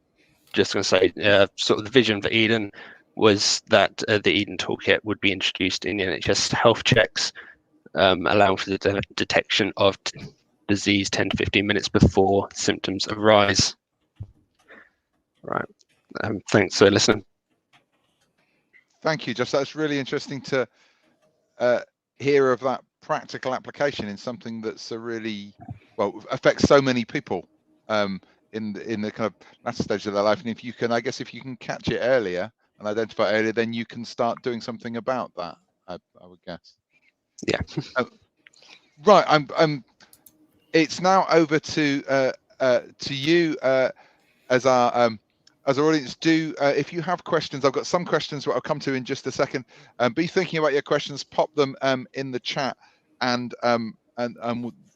just going to say sort of the vision for Eden was that the Eden Toolkit would be introduced in the NHS health checks, allowing for the detection of disease 10 to 15 minutes before symptoms arise. Right, thanks for listening. Thank you, Josh. That's really interesting to hear of that practical application in something that's a really, well, affects so many people in the kind of latter stage of their life. And if you can, I guess, if you can catch it earlier and identify it earlier, then you can start doing something about that, I would guess. Yeah. Right. It's now over to you as our audience. Do if you have questions, I've got some questions that I'll come to in just a second. Be thinking about your questions, pop them in the chat, and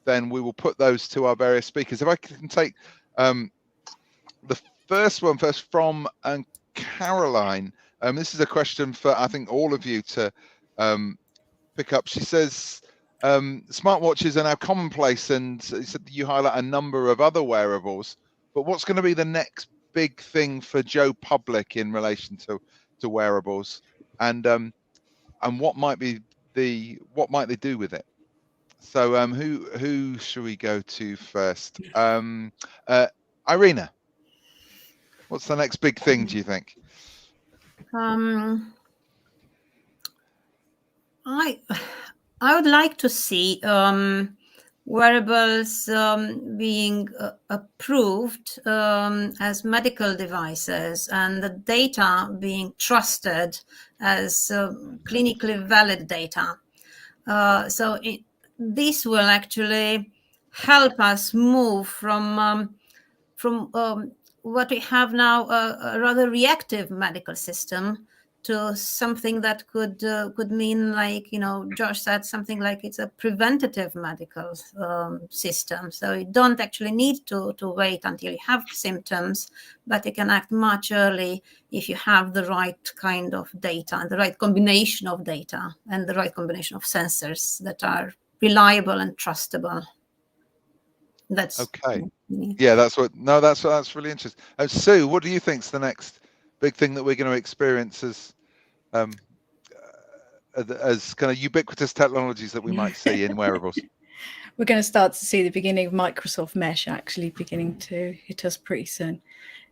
then we will put those to our various speakers. If I can take the first one first from Caroline. This is a question for, I think, all of you to pick up. She says, smartwatches are now commonplace, and you highlight a number of other wearables, but what's going to be the next big thing for Joe Public in relation to wearables, and what might they do with it? So who should we go to first? Irina, what's the next big thing, do you think? I would like to see wearables being approved as medical devices, and the data being trusted as clinically valid data. This will actually help us move from what we have now, a rather reactive medical system, to something that could mean, like, Josh said, something like it's a preventative medical system. So you don't actually need to wait until you have symptoms, but you can act much early if you have the right kind of data and the right combination of data and the right combination of sensors that are reliable and trustable. That's okay. Yeah, that's really interesting. Sue, what do you think's the next big thing that we're going to experience as kind of ubiquitous technologies that we might see in wearables? We're going to start to see the beginning of Microsoft Mesh actually beginning to hit us pretty soon.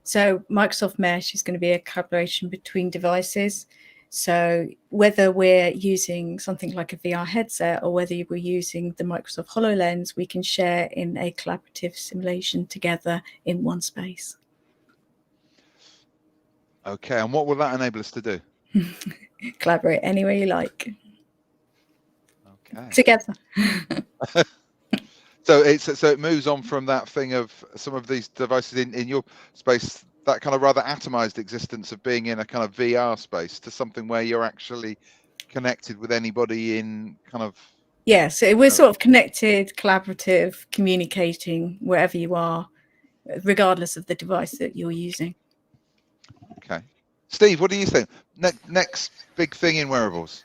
So Microsoft Mesh is going to be a collaboration between devices. So whether we're using something like a VR headset or whether we're using the Microsoft Hololens, we can share in a collaborative simulation together in one space. Okay, and what will that enable us to do? Collaborate any way you like. Okay. Together. So it moves on from that thing of some of these devices in your space, that kind of rather atomized existence of being in a kind of VR space, to something where you're actually connected with anybody in kind of... Yeah, so we're sort of connected, collaborative, communicating wherever you are, regardless of the device that you're using. Okay. Steve, what do you think? Next big thing in wearables?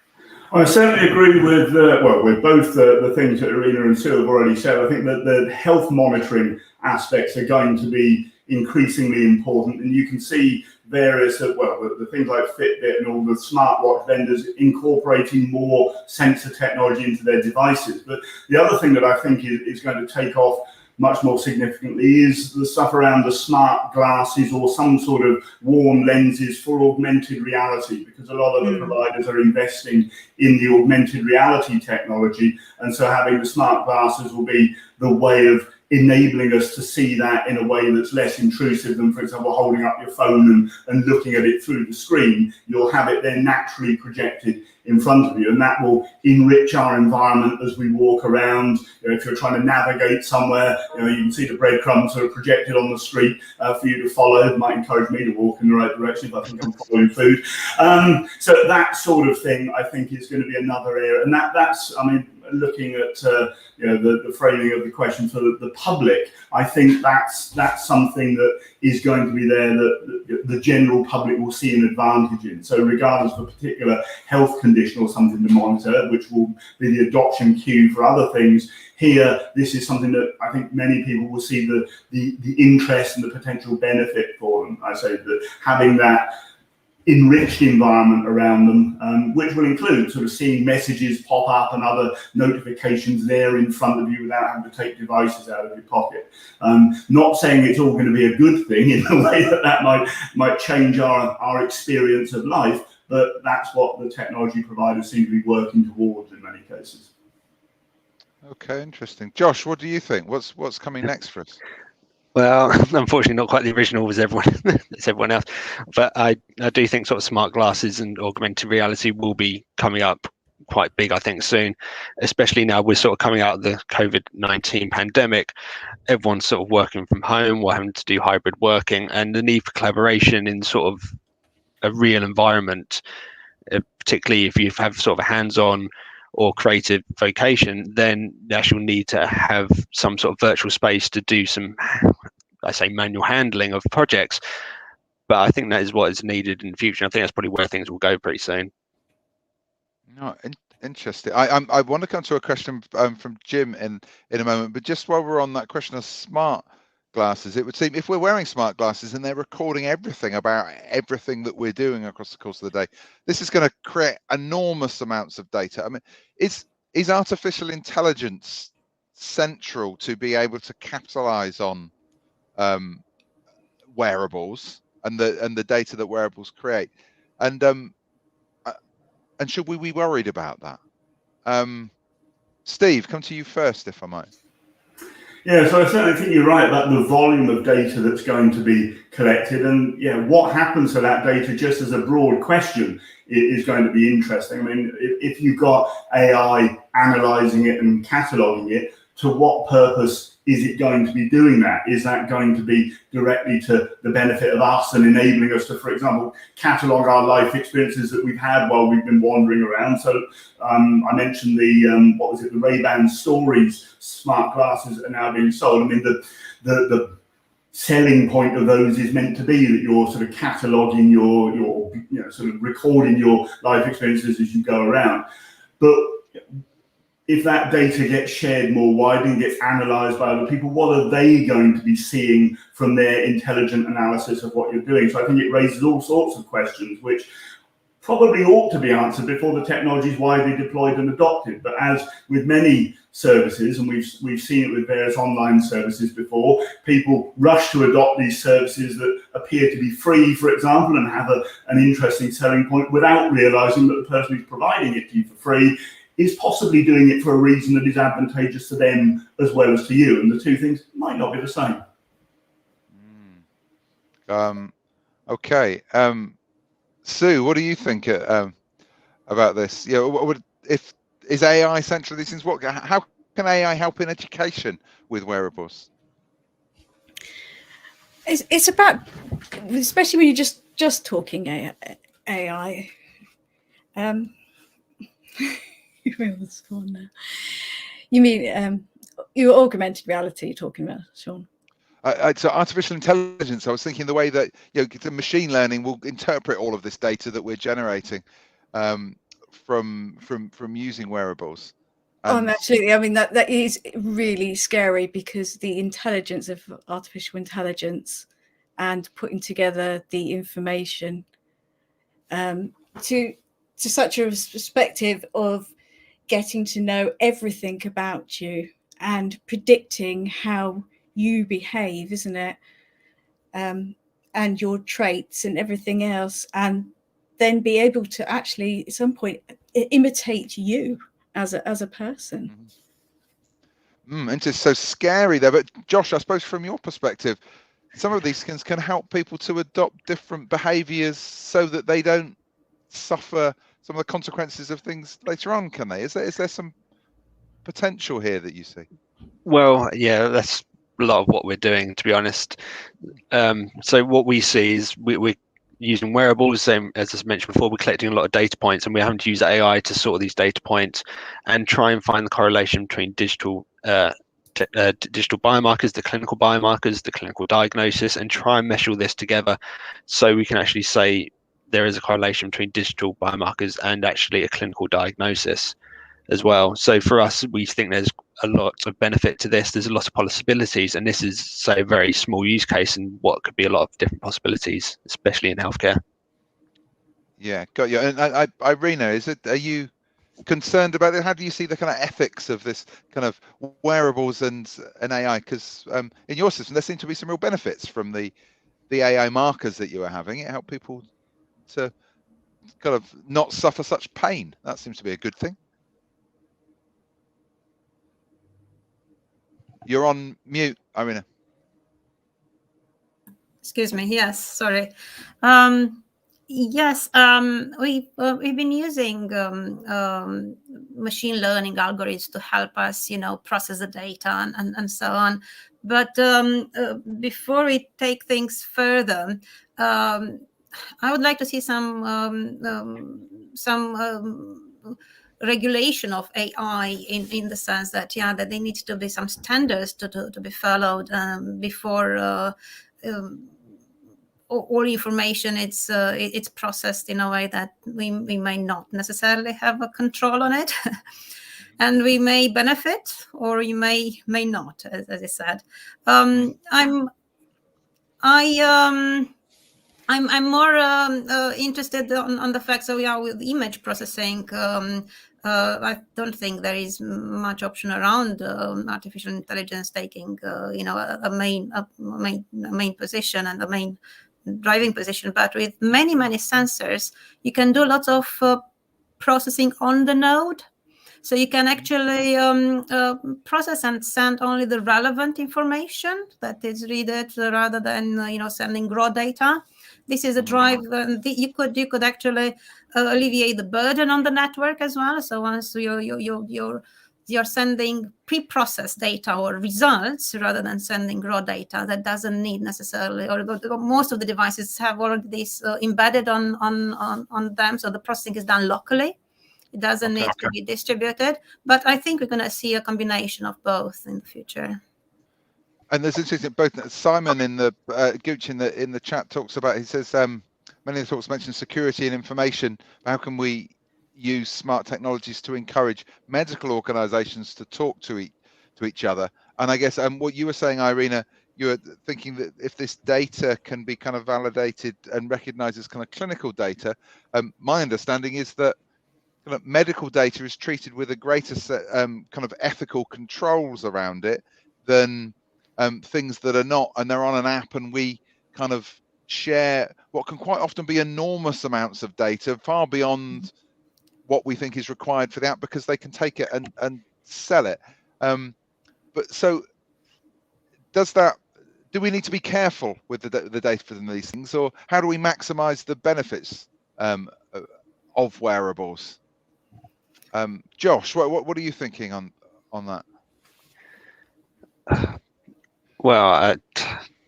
I certainly agree with with both the things that Irina and Sue have already said. I think that the health monitoring aspects are going to be increasingly important, and you can see various the things like Fitbit and all the smartwatch vendors incorporating more sensor technology into their devices. But the other thing that I think is going to take off much more significantly is the stuff around the smart glasses or some sort of worn lenses for augmented reality, because a lot of the providers are investing in the augmented reality technology, and so having the smart glasses will be the way of enabling us to see that in a way that's less intrusive than, for example, holding up your phone and looking at it through the screen. You'll have it then naturally projected in front of you, and that will enrich our environment as we walk around. If you're trying to navigate somewhere, you can see the breadcrumbs that are projected on the street for you to follow. It might encourage me to walk in the right direction if I think I'm following food. So that sort of thing, I think, is going to be another area, and that's, I mean, looking at the framing of the question for the public, I think that's something that is going to be there that the general public will see an advantage in. So regardless of a particular health condition or something to monitor, which will be the adoption queue for other things, here this is something that I think many people will see the interest and the potential benefit for them. I say that having that enriched environment around them, which will include sort of seeing messages pop up and other notifications there in front of you without having to take devices out of your pocket. Not saying it's all going to be a good thing in the way that might change our experience of life, but that's what the technology providers seem to be working towards in many cases. Okay, interesting. Josh, what do you think? What's coming next for us? Well, unfortunately, not quite the original as everyone else. But I do think sort of smart glasses and augmented reality will be coming up quite big, I think, soon. Especially now we're sort of coming out of the COVID-19 pandemic. Everyone's sort of working from home, we're having to do hybrid working, and the need for collaboration in sort of a real environment, particularly if you have sort of a hands-on or creative vocation, then the actual need to have some sort of virtual space to do some, I say, manual handling of projects. But I think that is what is needed in the future. I think that's probably where things will go pretty soon. No, interesting. I want to come to a question from Jim in a moment, but just while we're on that question of smart glasses, it would seem if we're wearing smart glasses and they're recording everything about everything that we're doing across the course of the day, this is going to create enormous amounts of data. I mean, is artificial intelligence central to be able to capitalize on wearables and the data that wearables create, and should we be worried about that? Steve, come to you first, if I might. Yeah, so I certainly think you're right about the volume of data that's going to be collected, and what happens to that data, just as a broad question, is going to be interesting. I mean, if you've got AI analysing it and cataloguing it, to what purpose is it going to be doing that? Is that going to be directly to the benefit of us and enabling us to, for example, catalogue our life experiences that we've had while we've been wandering around? So I mentioned the, what was it, the Ray-Ban Stories smart glasses are now being sold. I mean, the selling point of those is meant to be that you're sort of cataloguing your sort of recording your life experiences as you go around. But if that data gets shared more widely and gets analysed by other people, what are they going to be seeing from their intelligent analysis of what you're doing? So I think it raises all sorts of questions, which probably ought to be answered before the technology is widely deployed and adopted. But as with many services, and we've seen it with various online services before, people rush to adopt these services that appear to be free, for example, and have an interesting selling point without realising that the person who's providing it to you for free is possibly doing it for a reason that is advantageous to them as well as to you, and the two things might not be the same. Okay, Sue, what do you think about this? Is AI central to these things? How can AI help in education with wearables? It's about, especially when you're just talking AI. You mean your augmented reality you're talking about, Sean? So artificial intelligence, I was thinking the way that the machine learning will interpret all of this data that we're generating from using wearables. Absolutely. I mean, that is really scary, because the intelligence of artificial intelligence and putting together the information to such a perspective of getting to know everything about you and predicting how you behave, isn't it? And your traits and everything else, and then be able to actually at some point imitate you as a person. And it's so scary there. But Josh, I suppose from your perspective, some of these things can help people to adopt different behaviours so that they don't suffer some of the consequences of things later on, can they? Is there some potential here that you see? Well, yeah, that's a lot of what we're doing, to be honest. So what we see is we're using wearables, same as I mentioned before, we're collecting a lot of data points, and we're having to use AI to sort these data points and try and find the correlation between digital biomarkers, the clinical biomarkers, the clinical diagnosis, and try and mesh all this together so we can actually say there is a correlation between digital biomarkers and actually a clinical diagnosis as well. So for us, we think there's a lot of benefit to this. There's a lot of possibilities, and this is, say, a very small use case and what could be a lot of different possibilities, especially in healthcare. Yeah, got you. And Irina, are you concerned about it? How do you see the kind of ethics of this kind of wearables and AI? Because in your system, there seem to be some real benefits from the AI markers that you are having. It helped people to kind of not suffer such pain. That seems to be a good thing. You're on mute, Irina. Excuse me. Yes, sorry. Yes, we've been using machine learning algorithms to help us, process the data and so on. But before we take things further, I would like to see some regulation of AI in the sense that that there needs to be some standards to be followed before. All information it's processed in a way that we may not necessarily have a control on it, and we may benefit or you may not, as I said. I'm more interested on the fact that we are with image processing. I don't think there is much option around artificial intelligence taking, a main position and the main driving position. But with many sensors, you can do lots of processing on the node. So you can actually process and send only the relevant information that is needed rather than sending raw data. This is a drive. You could actually alleviate the burden on the network as well. So once you're sending pre-processed data or results rather than sending raw data, that doesn't need necessarily, or most of the devices have already this embedded on them, so the processing is done locally. It doesn't need to be distributed, but I think we're going to see a combination of both in the future. And there's interesting, both Simon in the Gooch in the chat talks about, he says many of the talks mention security and information. How can we use smart technologies to encourage medical organizations to talk to each other? And I guess what you were saying, Irina, you were thinking that if this data can be kind of validated and recognized as kind of clinical data, my understanding is that kind of medical data is treated with a greater kind of ethical controls around it than things that are not, and they're on an app, and we kind of share what can quite often be enormous amounts of data far beyond what we think is required for the app, because they can take it and sell it. But so do we need to be careful with the data for these things, or how do we maximize the benefits of wearables? Josh, what are you thinking on that? Well,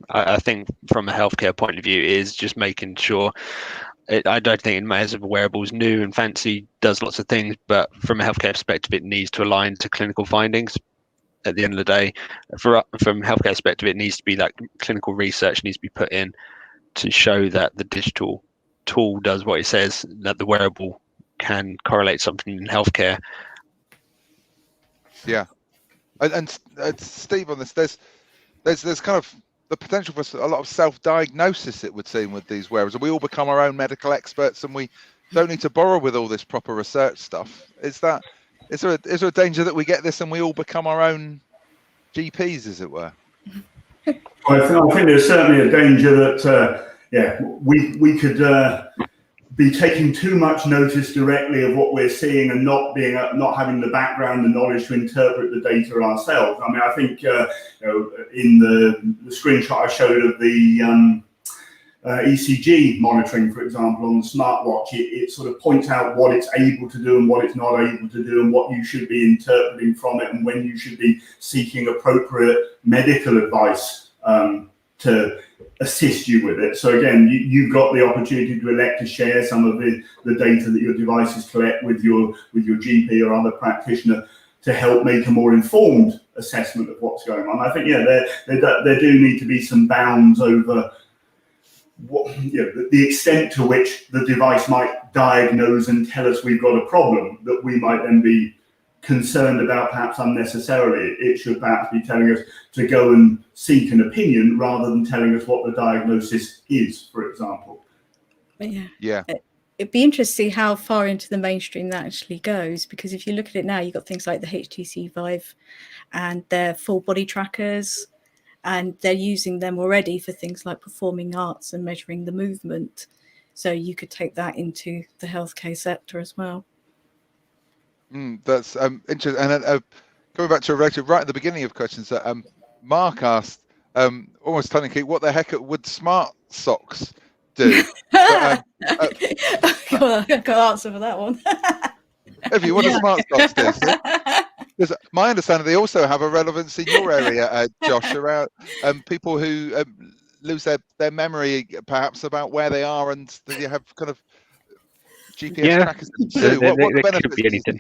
I think from a healthcare point of view is just making sure. I don't think it matters if a wearable is new and fancy, does lots of things, but from a healthcare perspective, it needs to align to clinical findings. At the end of the day, from a healthcare perspective, it needs to be that clinical research needs to be put in to show that the digital tool does what it says, that the wearable can correlate something in healthcare. Yeah, and Steve, on this, there's kind of the potential for a lot of self-diagnosis, it would seem, with these wearables, and we all become our own medical experts, and we don't need to borrow with all this proper research stuff. Is there a danger that we get this and we all become our own GPs, as it were? I think there's certainly a danger that we could be taking too much notice directly of what we're seeing and not having the background and knowledge to interpret the data ourselves. I mean, I think in the screenshot I showed of the ECG monitoring, for example, on the smartwatch, it sort of points out what it's able to do and what it's not able to do, and what you should be interpreting from it, and when you should be seeking appropriate medical advice to assist you with it. So again, you've got the opportunity to elect to share some of the data that your devices collect with your GP or other practitioner to help make a more informed assessment of what's going on. I think there do need to be some bounds over the extent to which the device might diagnose and tell us we've got a problem that we might then be concerned about, perhaps unnecessarily. It should perhaps be telling us to go and seek an opinion rather than telling us what the diagnosis is, for example. Yeah. It'd be interesting to see how far into the mainstream that actually goes, because if you look at it now, you've got things like the HTC Vive and their full body trackers, and they're using them already for things like performing arts and measuring the movement. So you could take that into the healthcare sector as well. That's interesting. And going back to a relative right at the beginning of questions, that Mark asked, almost tongue-in-cheek, what the heck would smart socks do? But, I can't answer for that one. If you want a smart socks do, because my understanding, they also have a relevance in your area, Josh, around people who lose their memory, perhaps, about where they are, and you have kind of GPS trackers. Sue, what the benefits? Could be anything.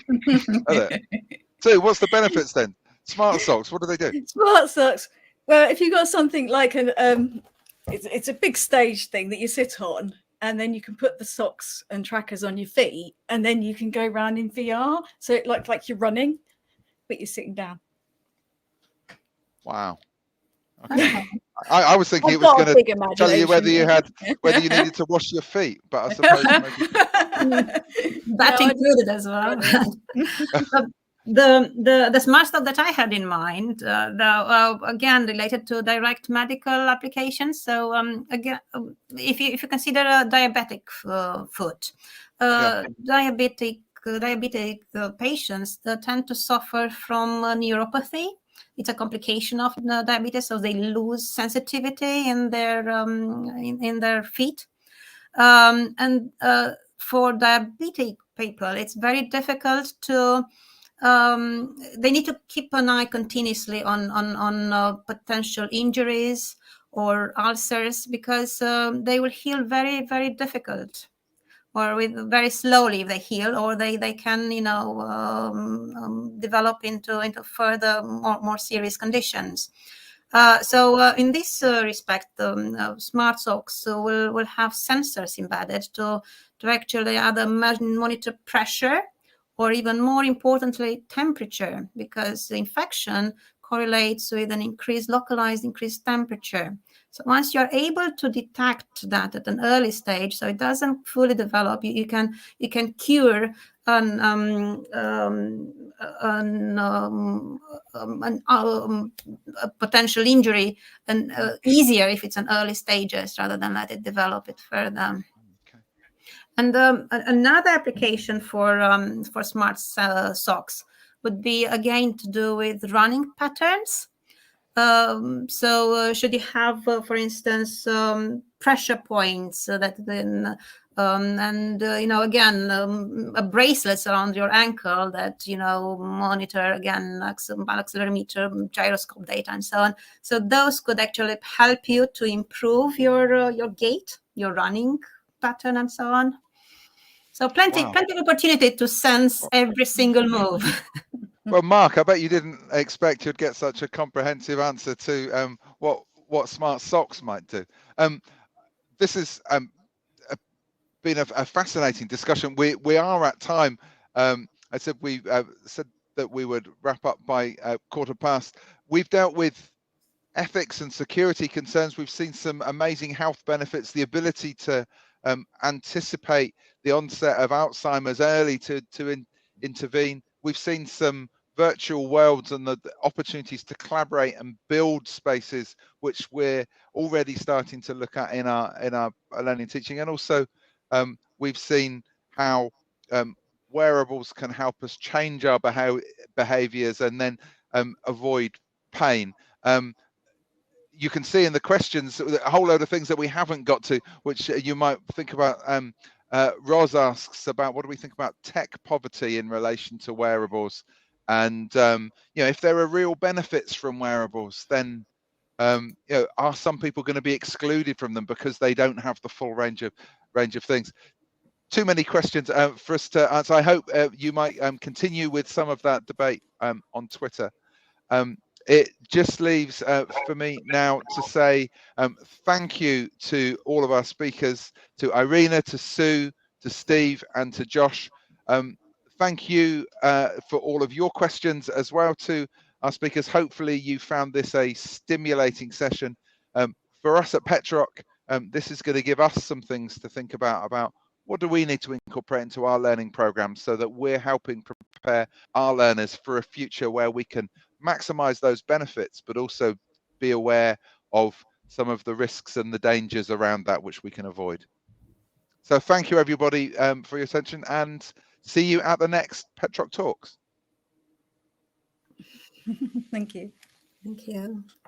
Sue, what's the benefits then? Smart socks, what do they do? Smart socks. Well, if you've got something like it's a big stage thing that you sit on, and then you can put the socks and trackers on your feet, and then you can go around in VR. So it looks like you're running, but you're sitting down. Wow. Okay. I was thinking it was going to tell you whether you needed to wash your feet, but I suppose that included as well. The smart stuff that I had in mind, again related to direct medical applications. So again, if you consider a diabetic foot, diabetic diabetic patients tend to suffer from neuropathy. It's a complication of diabetes, so they lose sensitivity in their feet. And for diabetic people, it's very difficult to. They need to keep an eye continuously on potential injuries or ulcers, because they will heal very, very difficult, or very slowly if they heal, or they can develop into further more serious conditions. So in this respect, smart socks will have sensors embedded to actually either monitor pressure, or even more importantly, temperature, because the infection correlates with an localized increased temperature. So once you're able to detect that at an early stage, so it doesn't fully develop, you can cure a potential injury and easier if it's an early stages, rather than let it develop it further. Okay. And another application for smart socks would be again to do with running patterns. So should you have, for instance, pressure points that then and again a bracelets around your ankle that monitor again accelerometer, gyroscope data, and so on. So those could actually help you to improve your gait, your running pattern, and so on. So plenty of opportunity to sense every single move. Well, Mark, I bet you didn't expect you'd get such a comprehensive answer to what smart socks might do. This has been a fascinating discussion. We are at time. I said we said that we would wrap up by 1:15. We've dealt with ethics and security concerns. We've seen some amazing health benefits, the ability to anticipate the onset of Alzheimer's early to intervene. We've seen some virtual worlds and the opportunities to collaborate and build spaces, which we're already starting to look at in our learning and teaching. And also we've seen how wearables can help us change our behaviors and then avoid pain. You can see in the questions a whole load of things that we haven't got to, which you might think about. Ros asks about what do we think about tech poverty in relation to wearables, and if there are real benefits from wearables, then are some people going to be excluded from them because they don't have the full range of things? Too many questions for us to answer. I hope you might continue with some of that debate on Twitter. It just leaves for me now to say thank you to all of our speakers, to Irina, to Sue, to Steve, and to Josh. Thank you for all of your questions as well to our speakers. Hopefully you found this a stimulating session. For us at Petrock, this is going to give us some things to think about what do we need to incorporate into our learning programs so that we're helping prepare our learners for a future where we can maximize those benefits, but also be aware of some of the risks and the dangers around that which we can avoid. So thank you everybody for your attention, and see you at the next Petrock Talks. Thank you. Thank you.